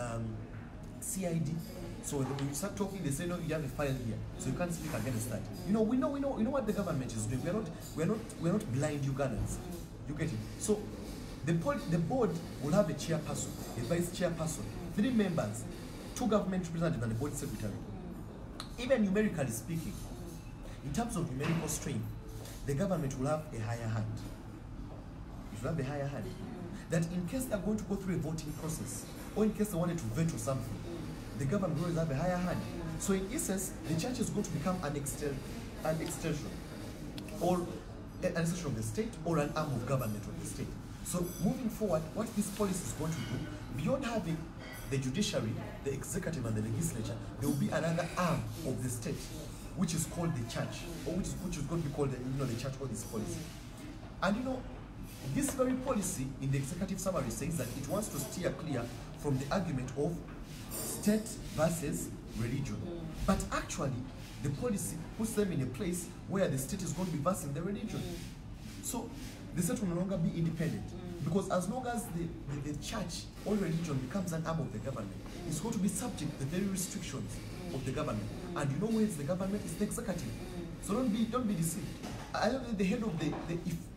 CID. So when you start talking, they say, no, you have a file here, so you can't speak against that. We know what the government is doing. We're not blind Ugandans. You get it? So the board will have a chairperson, a vice chairperson, 3 members, 2 government representatives and the board secretary. Even numerically speaking, in terms of numerical strength, the government will have a higher hand. It will have a higher hand. That in case they're going to go through a voting process, or in case they wanted to veto something, the government will always have a higher hand. So in essence, the church is going to become an extension, or an extension of the state, or an arm of government of the state. So moving forward, what this policy is going to do, beyond having the judiciary, the executive and the legislature, there will be another arm of the state, which is called the church, or which is going to be called the church or this policy. And this very policy in the executive summary says that it wants to steer clear from the argument of state versus religion. But actually, the policy puts them in a place where the state is going to be versing the religion. So the state will no longer be independent. Because as long as the church or religion becomes an arm of the government, it's going to be subject to the very restrictions of the government. And where it's the government, it's the executive. So don't be deceived. I don't know, the head of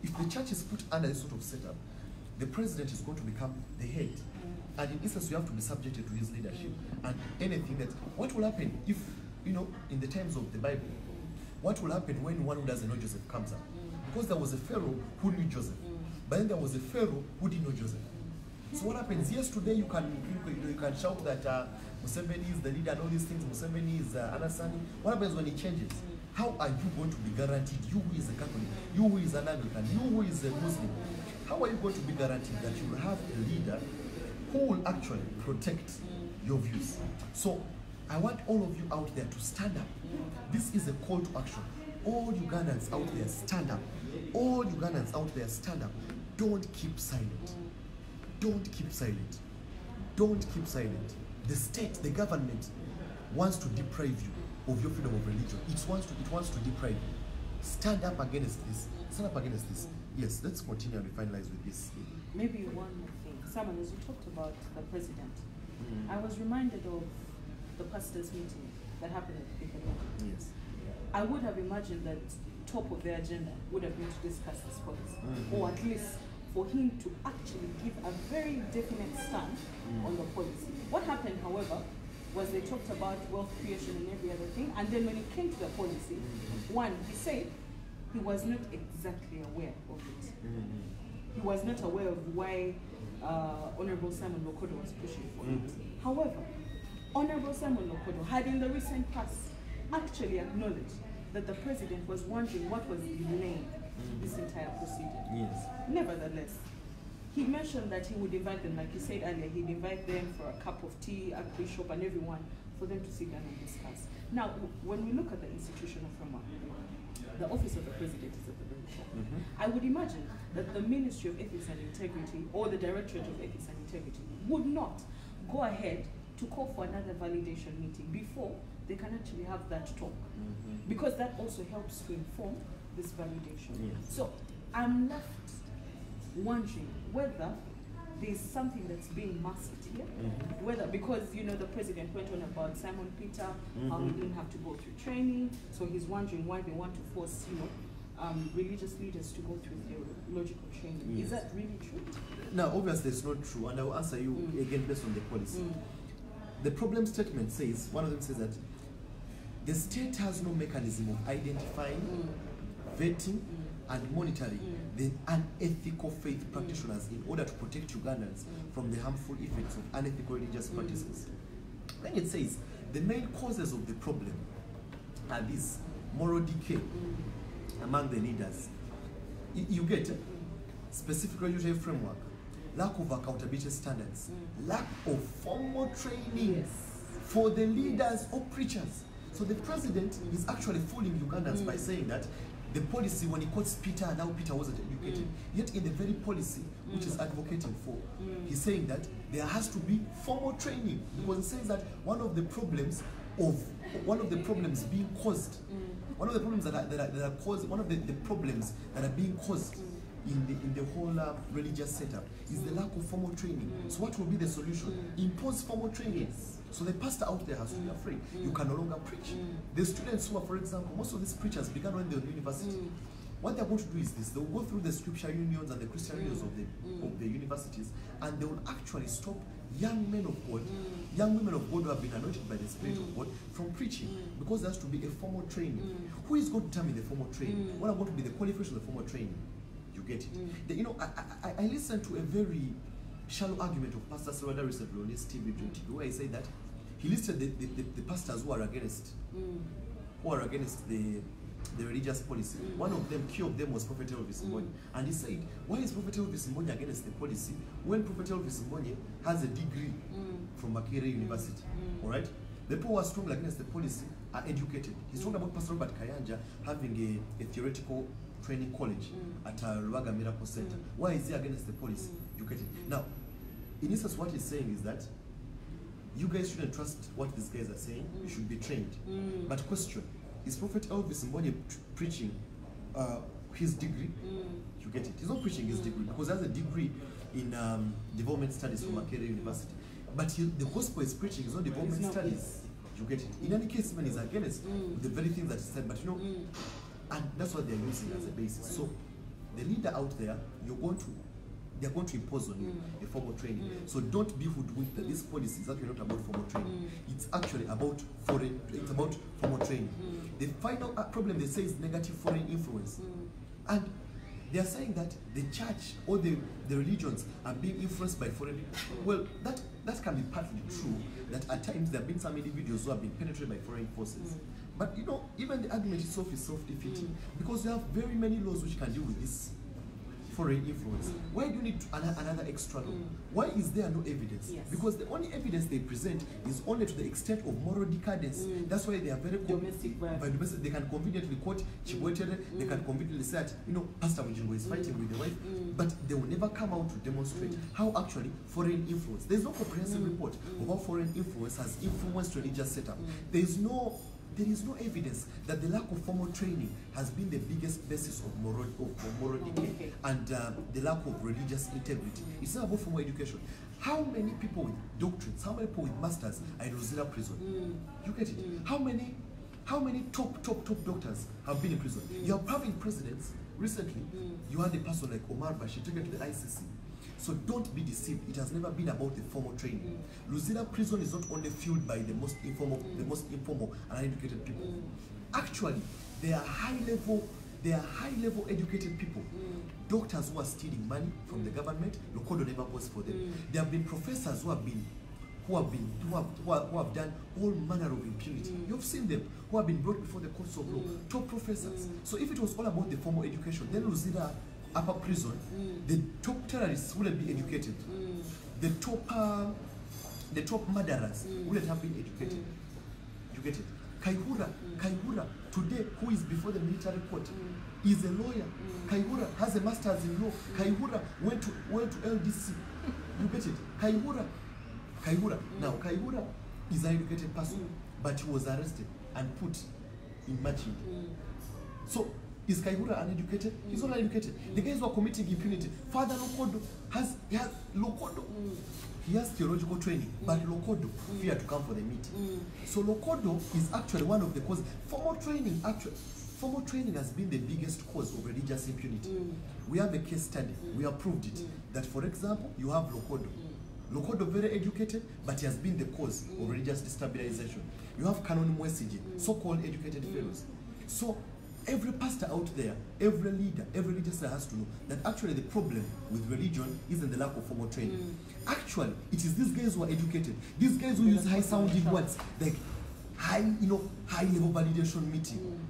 if the church is put under this sort of setup, the president is going to become the head. And in essence, you have to be subjected to his leadership. And anything what will happen if, in the times of the Bible, what will happen when one who doesn't know Joseph comes up? Because there was a Pharaoh who knew Joseph. But then there was a Pharaoh who didn't know Joseph. So what happens? Yes, today you can shout that Museveni is the leader and all these things. Museveni is Anasani. What happens when he changes? How are you going to be guaranteed? You who is a Catholic, you who is an Anglican, you who is a Muslim, how are you going to be guaranteed that you will have a leader who will actually protect your views? So I want all of you out there to stand up. This is a call to action. All Ugandans out there, stand up. All Ugandans out there, stand up. Don't keep silent. Don't keep silent. Don't keep silent. The state, the government wants to deprive you of your freedom of religion. It wants to deprive you. Stand up against this. Stand up against this. Yes, let's continue and finalize with this. Maybe one more thing. Simon, as you talked about the president, I was reminded of the pastors' meeting that happened at the beginning. Yes. I would have imagined that top of their agenda would have been to discuss this policy, or at least for him to actually give a very definite stand on the policy. What happened, however, was they talked about wealth creation and every other thing, and then when it came to the policy, one, he said he was not exactly aware of it. He was not aware of why Honorable Simon Lokodo was pushing for it. However, Honorable Simon Lokodo had in the recent past actually acknowledged that the president was wondering what was delaying this entire procedure. Yes. Nevertheless, he mentioned that he would invite them, like you said earlier, he'd invite them for a cup of tea, a tea shop, and everyone for them to sit down and discuss. Now, when we look at the institutional framework, the office of the president is at the very top. I would imagine that the Ministry of Ethics and Integrity or the Directorate of Ethics and Integrity would not go ahead to call for another validation meeting before they can actually have that talk. Because that also helps to inform this validation. Yes. So I'm left wondering whether there's something that's being masked here, whether, because you know the president went on about Simon Peter, how he didn't have to go through training, so he's wondering why they want to force religious leaders to go through theological training. Yes. Is that really true? Now, obviously, it's not true, and I will answer you again based on the policy. The problem statement says, one of them says that the state has no mechanism of identifying, vetting, and monitoring the unethical faith practitioners in order to protect Ugandans from the harmful effects of unethical religious practices. Then it says the main causes of the problem are this: moral decay among the leaders. You get specific regulatory framework, lack of accountability standards, lack of formal training for the leaders or preachers. So the president is actually fooling Ugandans by saying that the policy, when he quotes Peter, now Peter wasn't educated. Yet in the very policy which is advocating for, he's saying that there has to be formal training, because it says that one of the problems being caused, one of the problems that are caused, one of the problems that are being caused in the whole religious setup is the lack of formal training. So what will be the solution? Impose formal training. So the pastor out there has to be afraid. You can no longer preach. The students who are, for example, most of these preachers began when they were in university. What they're going to do is this: they'll go through the scripture unions and the Christian unions of the universities, and they will actually stop young men of God, young women of God who have been anointed by the Spirit of God from preaching, because there has to be a formal training. Who is going to determine the formal training? What are going to be the qualifications of the formal training? You get it? I listened to a very shallow argument of Pastor Ssenyonga recently on his TV, where he said that he listed the pastors who are against the religious policy. One of them, key of them, was Prophet Elvis Mbonye. And he said, why is Prophet Elvis Mbonye against the policy when Prophet Elvis Mbonye has a degree from Makerere University? All right? The people who are strongly against the policy are educated. He's talking about Pastor Robert Kayanja having a theoretical training college at Ruaga Miracle Center. Why is he against the policy? You get it? Now, in essence, what he's saying is that you guys shouldn't trust what these guys are saying. You should be trained. But question, is Prophet Elvis Mbonye preaching his degree? You get it? He's not preaching his degree, because he has a degree in development studies from Makerere University. But the gospel is preaching is not development studies. You get it? In any case, man, he's against the very things that he said. But you know, and that's what they're using as a basis. So the leader out there, they're going to impose on you a formal training. So don't be hoodwinked that this policy is actually not about formal training. It's actually about formal training. The final problem they say is negative foreign influence. And they are saying that the church or the religions are being influenced by foreign. Well, that can be partly true, that at times there have been some individuals who have been penetrated by foreign forces. But you know, even the argument itself is self-defeating, because you have very many laws which can deal with this foreign influence. Why do you need another extra law? Why is there no evidence? Because the only evidence they present is only to the extent of moral decadence. That's why they are very domestic. They can conveniently quote Chibwetere, they can conveniently say that, you know, Pastor Mujingo is fighting with the wife, but they will never come out to demonstrate how actually foreign influence. There's no comprehensive report of how foreign influence has influenced religious setup. There is no evidence that the lack of formal training has been the biggest basis of moral decay and the lack of religious integrity. It's not about formal education. How many people with doctorates, how many people with masters are in Rosella prison? You get it? How many top doctors have been in prison? You are having presidents. Recently, you had a person like Omar Bashir taken to the ICC. So don't be deceived. It has never been about the formal training. Luzira prison is not only filled by the most informal and uneducated people. Actually, they are high-level educated people. Doctors who are stealing money from the government, Lokodo never goes for them. There have been professors who have done all manner of impunity. You've seen them, who have been brought before the courts of law, top professors. So if it was all about the formal education, then Luzira upper prison, the top terrorists wouldn't be educated. The top murderers wouldn't have been educated. You get it? Kaihura today, who is before the military court, is a lawyer. Kaihura has a master's in law. Kaihura went to LDC. You get it? Kaihura. Now Kaihura is an educated person, but he was arrested and put in matching. So is Kaihura uneducated? He's not uneducated. The guys who are committing impunity. Father Lokodo he has theological training, but Lokodo fear to come for the meeting. So Lokodo is actually one of the causes. Formal training has been the biggest cause of religious impunity. We have a case study. We have proved it. That, for example, you have Lokodo. Lokodo very educated, but he has been the cause of religious destabilization. You have Canon Mwesiji, so-called educated fellows. So every pastor out there, every leader, every religious leader has to know that actually the problem with religion isn't the lack of formal training. Actually, it is these guys who are educated. These guys who use high-sounding words like high-level validation meeting.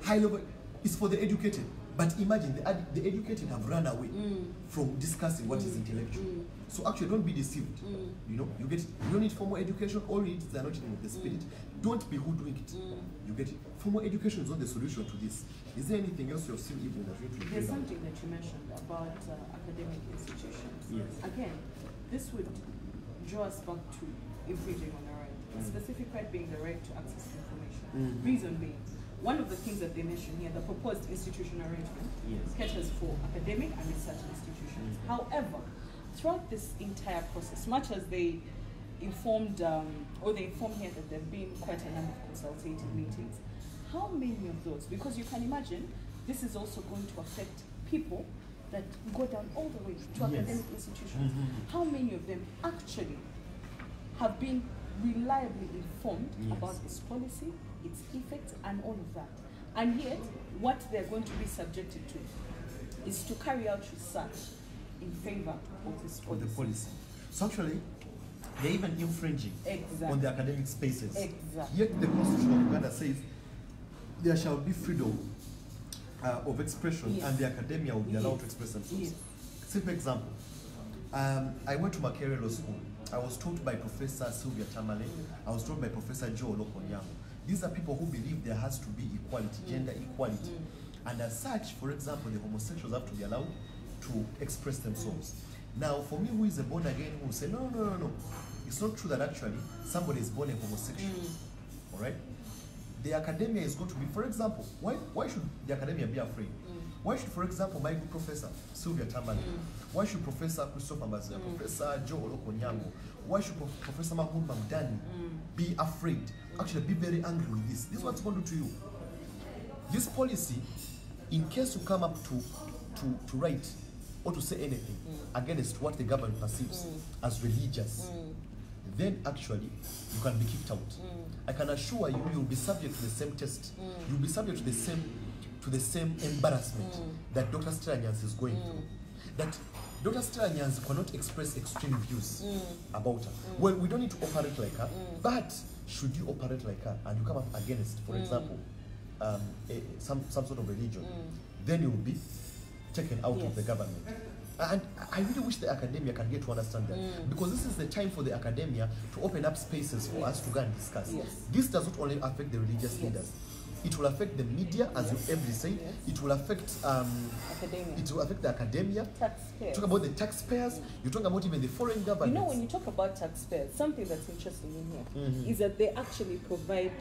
High level is for the educated. But imagine the educated have run away from discussing what is intellectual. So actually, don't be deceived. You know, you get it. You don't need formal education. All you need is the anointing of the Spirit. Don't be hoodwinked. You get it. Formal education is not the solution to this. Is there anything else you have seen even that you want to There's something that you mentioned about academic institutions. Yes. Again, this would draw us back to infringing on a right, a specific right being the right to access to information. Reason being, one of the things that they mentioned here, the proposed institutional arrangement, caters for academic and research institutions. However, throughout this entire process, much as they informed, they informed here that there have been quite a number of consultative meetings, how many of those, because you can imagine, this is also going to affect people that go down all the way to academic institutions. How many of them actually have been reliably informed about its policy, its effects, and all of that? And yet, what they're going to be subjected to is to carry out research in favor of this policy. the policy. So actually, they're even infringing on the academic spaces. Yet the Constitution of Uganda says there shall be freedom of expression, and the academia will be allowed to express themselves. Simple example. I went to Makerere Law School. I was taught by Professor Sylvia Tamale. I was taught by Professor Joe Lokonyango. These are people who believe there has to be equality, gender equality. And as such, for example, the homosexuals have to be allowed to express themselves. Now, for me, who is a born again, who will say, no. It's not true that actually somebody is born a homosexual. All right? The academia is going to be, for example, why should the academia be afraid? Why should, for example, my good professor, Sylvia Tamale, why should Professor Christopher Mbazia, Professor Joe Lokonyango, why should Professor Mahmoud Mamdani be afraid? Actually, be very angry with this. This is what's going to do to you. This policy, in case you come up to write or to say anything against what the government perceives as religious, then actually you can be kicked out. I can assure you, you'll be subject to the same test. You'll be subject to the same embarrassment that Dr. Ssenyonga is going through. That Dr. Ssenyonga cannot express extreme views about her. Well, we don't need to operate like her, but should you operate like her and you come up against, for example, some sort of religion, then you will be taken out of the government. And I really wish the academia can get to understand that, because this is the time for the academia to open up spaces for us to go and discuss. This does not only affect the religious leaders, it will affect the media, as you every say. It will affect academia. It will affect the academia. Taxpayers. Talk about the taxpayers. You talk about even the foreign governments. You know, when you talk about taxpayers, something that's interesting in here is that they actually provide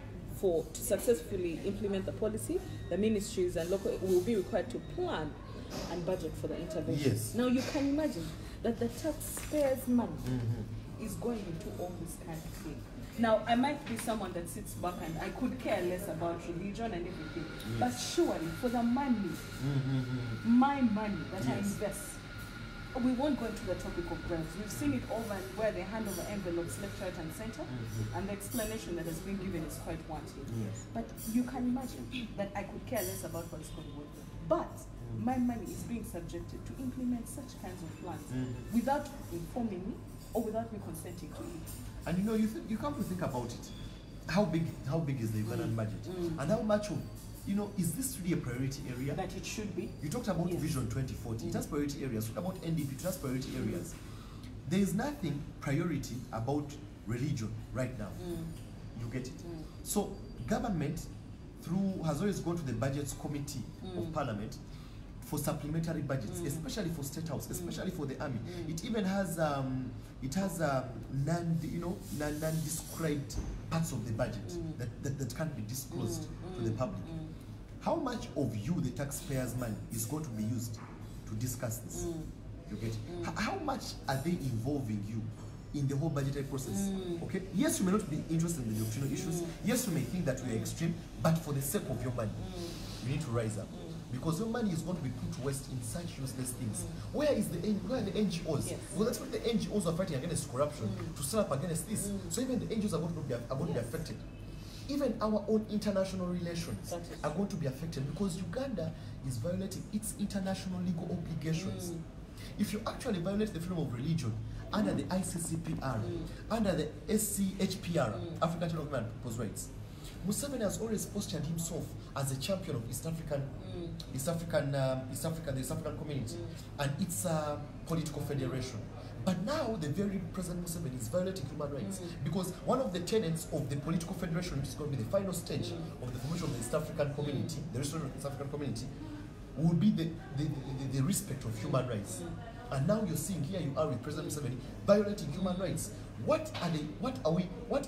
to successfully implement the policy. The ministries and local will be required to plan and budget for the intervention. Now you can imagine that the taxpayers' money is going into all this kind of thing. Now, I might be someone that sits back and I could care less about religion and everything, but surely for the money, my money that I invest we won't go into the topic of bribes. We've seen it over and where they hand over envelopes left, right, and center, and the explanation that has been given is quite wanting. Yes. But you can imagine that I could care less about what's going on. But my money is being subjected to implement such kinds of plans without informing me or without me consenting to it. And you know, you come to think about it. How big is the Ugandan budget? And how much of, you know, is this really a priority area? That it should be. You talked about Vision 2040. It has priority areas. Talk about NDP. It has priority areas. There is nothing priority about religion right now. You get it? So government has always gone to the budgets committee of parliament for supplementary budgets, especially for state house, especially for the army. It even has non-described parts of the budget that can't be disclosed to the public. How much of you, the taxpayers' money, is going to be used to discuss this? You get it? How much are they involving you in the whole budgetary process? Okay. Yes, you may not be interested in the doctrinal issues. Yes, you may think that we are extreme, but for the sake of your money, you need to rise up. Because your money is going to be put to waste in such useless things. Where are the NGOs? Yes. Well, that's what the NGOs are fighting against corruption, to stand up against this. So even the NGOs are going to be affected. Even our own international relations are going to be affected because Uganda is violating its international legal obligations. If you actually violate the freedom of religion under the ICCPR, under the SCHPR, African Charter of Human and People's Rights, Museveni has always postured himself as a champion of the East African community and its political federation. But now the very President Museveni is violating human rights because one of the tenets of the political federation, which is going to be the final stage of the formation of the East African community, the restoration of the East African community, will be the respect of human rights. And now you're seeing here you are with President Museveni violating human rights. What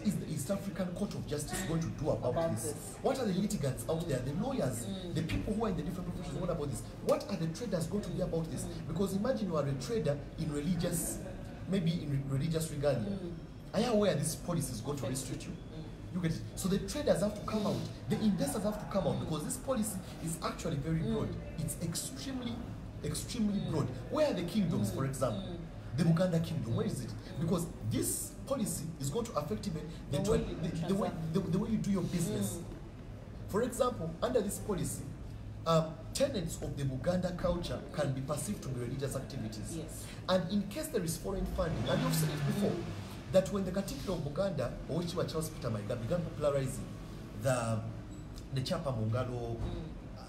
is the East African Court of Justice going to do about this? What are the litigants out there, the lawyers, the people who are in the different professions, what about this? What are the traders going to be about this? Because imagine you are a trader in religious, maybe in religious regalia. Are you aware this policy is going to restrict you? You get it? So the traders have to come out, the investors have to come out because this policy is actually very broad. It's extremely broad. Where are the kingdoms, for example? The Buganda kingdom, where is it? Because this policy is going to affect even the way you do your business. For example, under this policy, tenets of the Buganda culture can be perceived to be religious activities. Yes. And in case there is foreign funding, and you've seen it before, that when the Katikkiro of Buganda, Oweekitiibwa Charles Peter Mayiga, began popularizing the Chapa Mungalo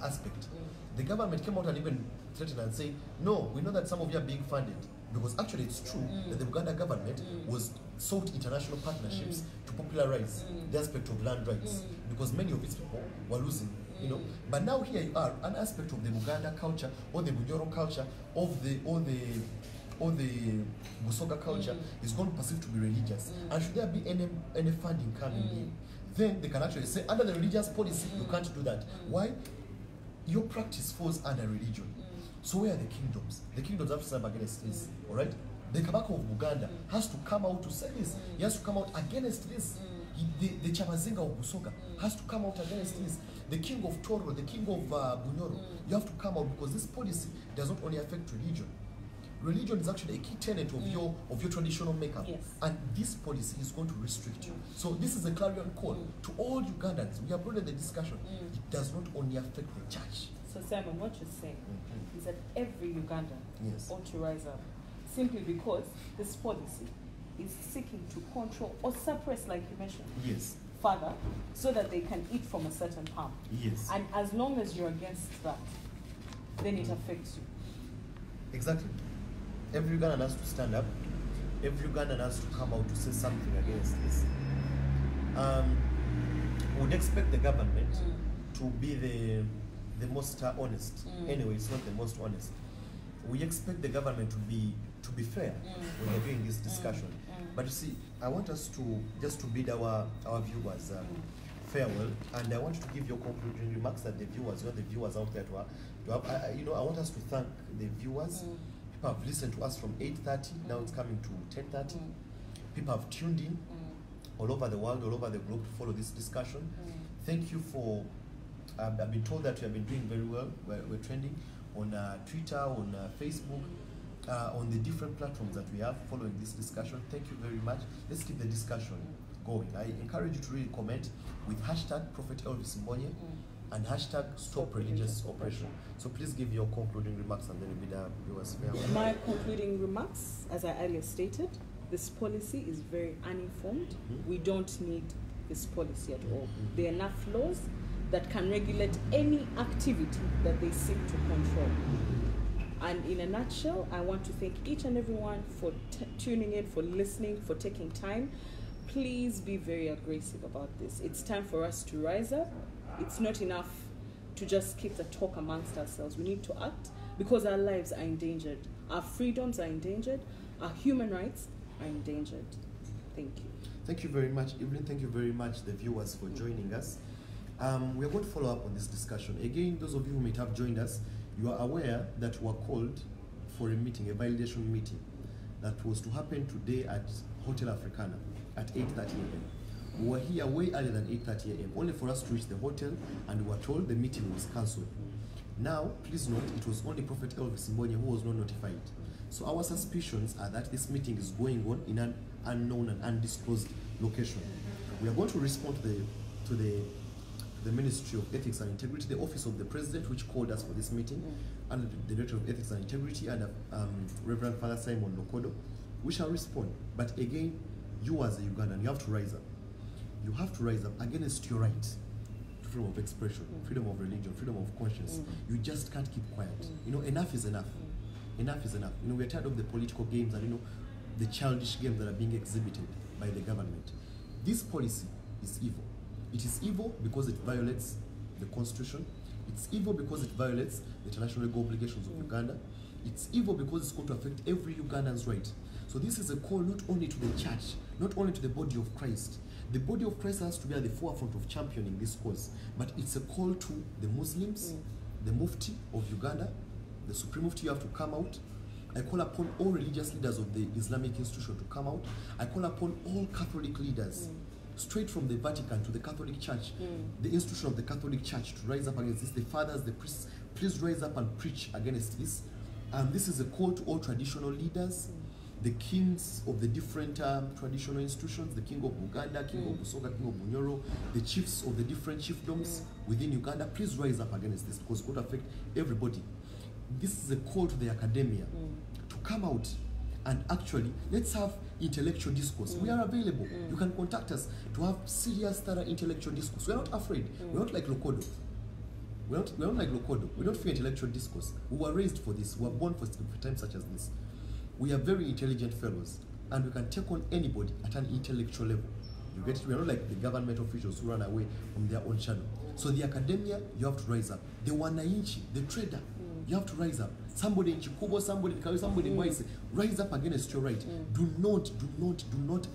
aspect, the government came out and even threatened and said, no, we know that some of you are being funded. Because actually it's true that the Uganda government sought international partnerships to popularize the aspect of land rights because many of its people were losing, you know. But now here you are, an aspect of the Uganda culture or the Bunyoro culture of the Busoga culture is going to be perceived to be religious. And should there be any funding coming in, then they can actually say under the religious policy you can't do that. Why? Your practice falls under religion. So where are the kingdoms? The kingdoms have to stand up against this, all right? The Kabaka of Buganda has to come out to say this. He has to come out against this. The Chamazinga of Busoga has to come out against this. The king of Toro, the king of Bunyoro, you have to come out because this policy does not only affect religion. Religion is actually a key tenet of your traditional makeup. Yes. And this policy is going to restrict you. So this is a clarion call to all Ugandans. We have brought in the discussion. It does not only affect the church. So Simon, what you're saying is that every Ugandan ought to rise up simply because this policy is seeking to control or suppress, like you mentioned, further, so that they can eat from a certain palm. Yes. And as long as you're against that, then it affects you. Exactly. Every Ugandan has to stand up. Every Ugandan has to come out to say something against this. We would expect the government to be the most honest. Anyway, it's not the most honest. We expect the government to be fair when they're doing this discussion. But you see, I want us to just to bid our viewers farewell, and I want you to give your concluding remarks that the viewers, the viewers out there to have. I want us to thank the viewers. People have listened to us from 8:30. Now it's coming to 10:30. People have tuned in all over the world, all over the globe to follow this discussion. Thank you for. I've been told that we have been doing very well. We're trending on Twitter, on Facebook, on the different platforms that we have following this discussion. Thank you very much. Let's keep the discussion going. I encourage you to really comment with hashtag Prophet Elvis Mbonye and hashtag Stop Religious Oppression. So please give your concluding remarks and then we'll be the viewers fair. My concluding remarks, as I earlier stated, this policy is very uninformed. We don't need this policy at all. There are enough laws that can regulate any activity that they seek to control. And in a nutshell, I want to thank each and everyone for tuning in, for listening, for taking time. Please be very aggressive about this. It's time for us to rise up. It's not enough to just keep the talk amongst ourselves. We need to act because our lives are endangered. Our freedoms are endangered. Our human rights are endangered. Thank you. Thank you very much, Evelyn. Thank you very much, the viewers, for joining us. We are going to follow up on this discussion. Again, those of you who may have joined us, you are aware that we are called for a meeting, a validation meeting, that was to happen today at Hotel Africana at 8:30 a.m. We were here way earlier than 8:30 a.m., only for us to reach the hotel, and we were told the meeting was cancelled. Now, please note, it was only Prophet Elvis Mbonye who was not notified. So our suspicions are that this meeting is going on in an unknown and undisclosed location. We are going to respond to the Ministry of Ethics and Integrity, the Office of the President, which called us for this meeting, and the Director of Ethics and Integrity, and Reverend Father Simon Lokodo. We shall respond. But again, you as a Ugandan, you have to rise up. You have to rise up against your right to freedom of expression, freedom of religion, freedom of conscience. You just can't keep quiet. You know, enough is enough. Enough is enough. You know, we're tired of the political games and, you know, the childish games that are being exhibited by the government. This policy is evil. It is evil because it violates the Constitution. It's evil because it violates the international legal obligations of Uganda. It's evil because it's going to affect every Ugandan's right. So this is a call not only to the church, not only to the body of Christ. The body of Christ has to be at the forefront of championing this cause, but it's a call to the Muslims, the Mufti of Uganda, the Supreme Mufti. You have to come out. I call upon all religious leaders of the Islamic institution to come out. I call upon all Catholic leaders, straight from the Vatican to the Catholic Church, the institution of the Catholic Church, to rise up against this. The fathers, the priests, please rise up and preach against this. This is a call to all traditional leaders, the kings of the different traditional institutions, the king of Uganda, king of Busoga, king of Bunyoro, the chiefs of the different chiefdoms within Uganda. Please rise up against this because it will affect everybody. This is a call to the academia to come out and actually let's have intellectual discourse. We are available. You can contact us to have serious, thorough intellectual discourse. We are not afraid. We're not like Lokodo. We're not like Lokodo. We don't fear intellectual discourse. We were raised for this. We were born for times such as this. We are very intelligent fellows, and we can take on anybody at an intellectual level. You get it? We are not like the government officials who run away from their own channel. So the academia, you have to rise up. The wananchi, the trader, you have to rise up. Somebody in Chikubo, somebody in Kawi, somebody in Waise, rise up against your right. Do not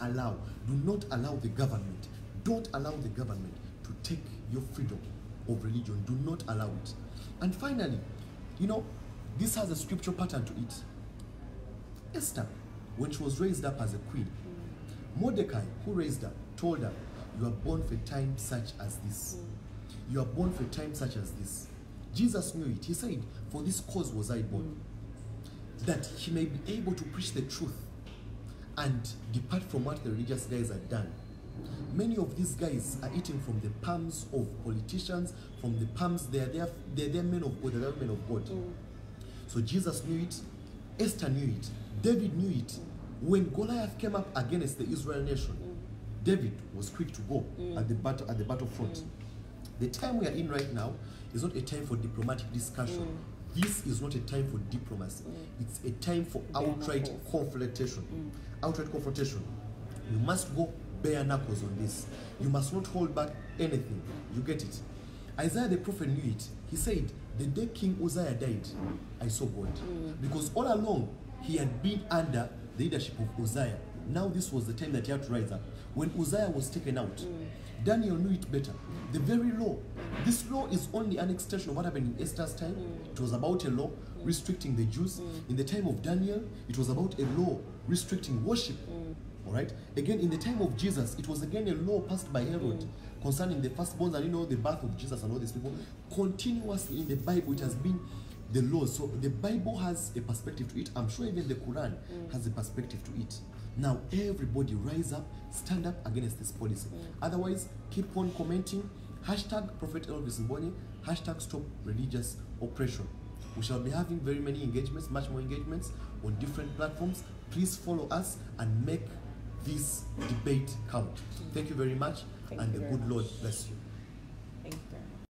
allow the government, don't allow the government to take your freedom of religion. Do not allow it. And finally, you know, this has a scripture pattern to it. Esther, when she was raised up as a queen, Mordecai, who raised her, told her, you are born for a time such as this. You are born for a time such as this. Jesus knew it. He said, for this cause was I born, that he may be able to preach the truth and depart from what the religious guys had done. Many of these guys are eating from the palms of politicians, from the palms, they're men of God, they're men of God. So Jesus knew it, Esther knew it, David knew it. When Goliath came up against the Israel nation, David was quick to go at the battlefront. The time we are in right now is not a time for diplomatic discussion. This is not a time for diplomacy. It's a time for outright confrontation. Outright confrontation. You must go bare knuckles on this. You must not hold back anything. You get it? Isaiah the prophet knew it. He said, the day King Uzziah died, I saw God. Because all along, he had been under the leadership of Uzziah. Now this was the time that he had to rise up. When Uzziah was taken out, Daniel knew it better. The very law. This law is only an extension of what happened in Esther's time. It was about a law restricting the Jews. In the time of Daniel, it was about a law restricting worship. All right? Again, in the time of Jesus, it was again a law passed by Herod concerning the firstborns and, you know, the birth of Jesus and all these people. Continuously in the Bible, it has been the laws. So the Bible has a perspective to it. I'm sure even the Quran has a perspective to it. Now everybody rise up, stand up against this policy. Otherwise, keep on commenting. Hashtag Prophet Elvis Mbonye, hashtag Stop Religious Oppression. We shall be having very many engagements, much more engagements on different platforms. Please follow us and make this debate count. Thank you very much, Thank and you the very good Lord much. bless you.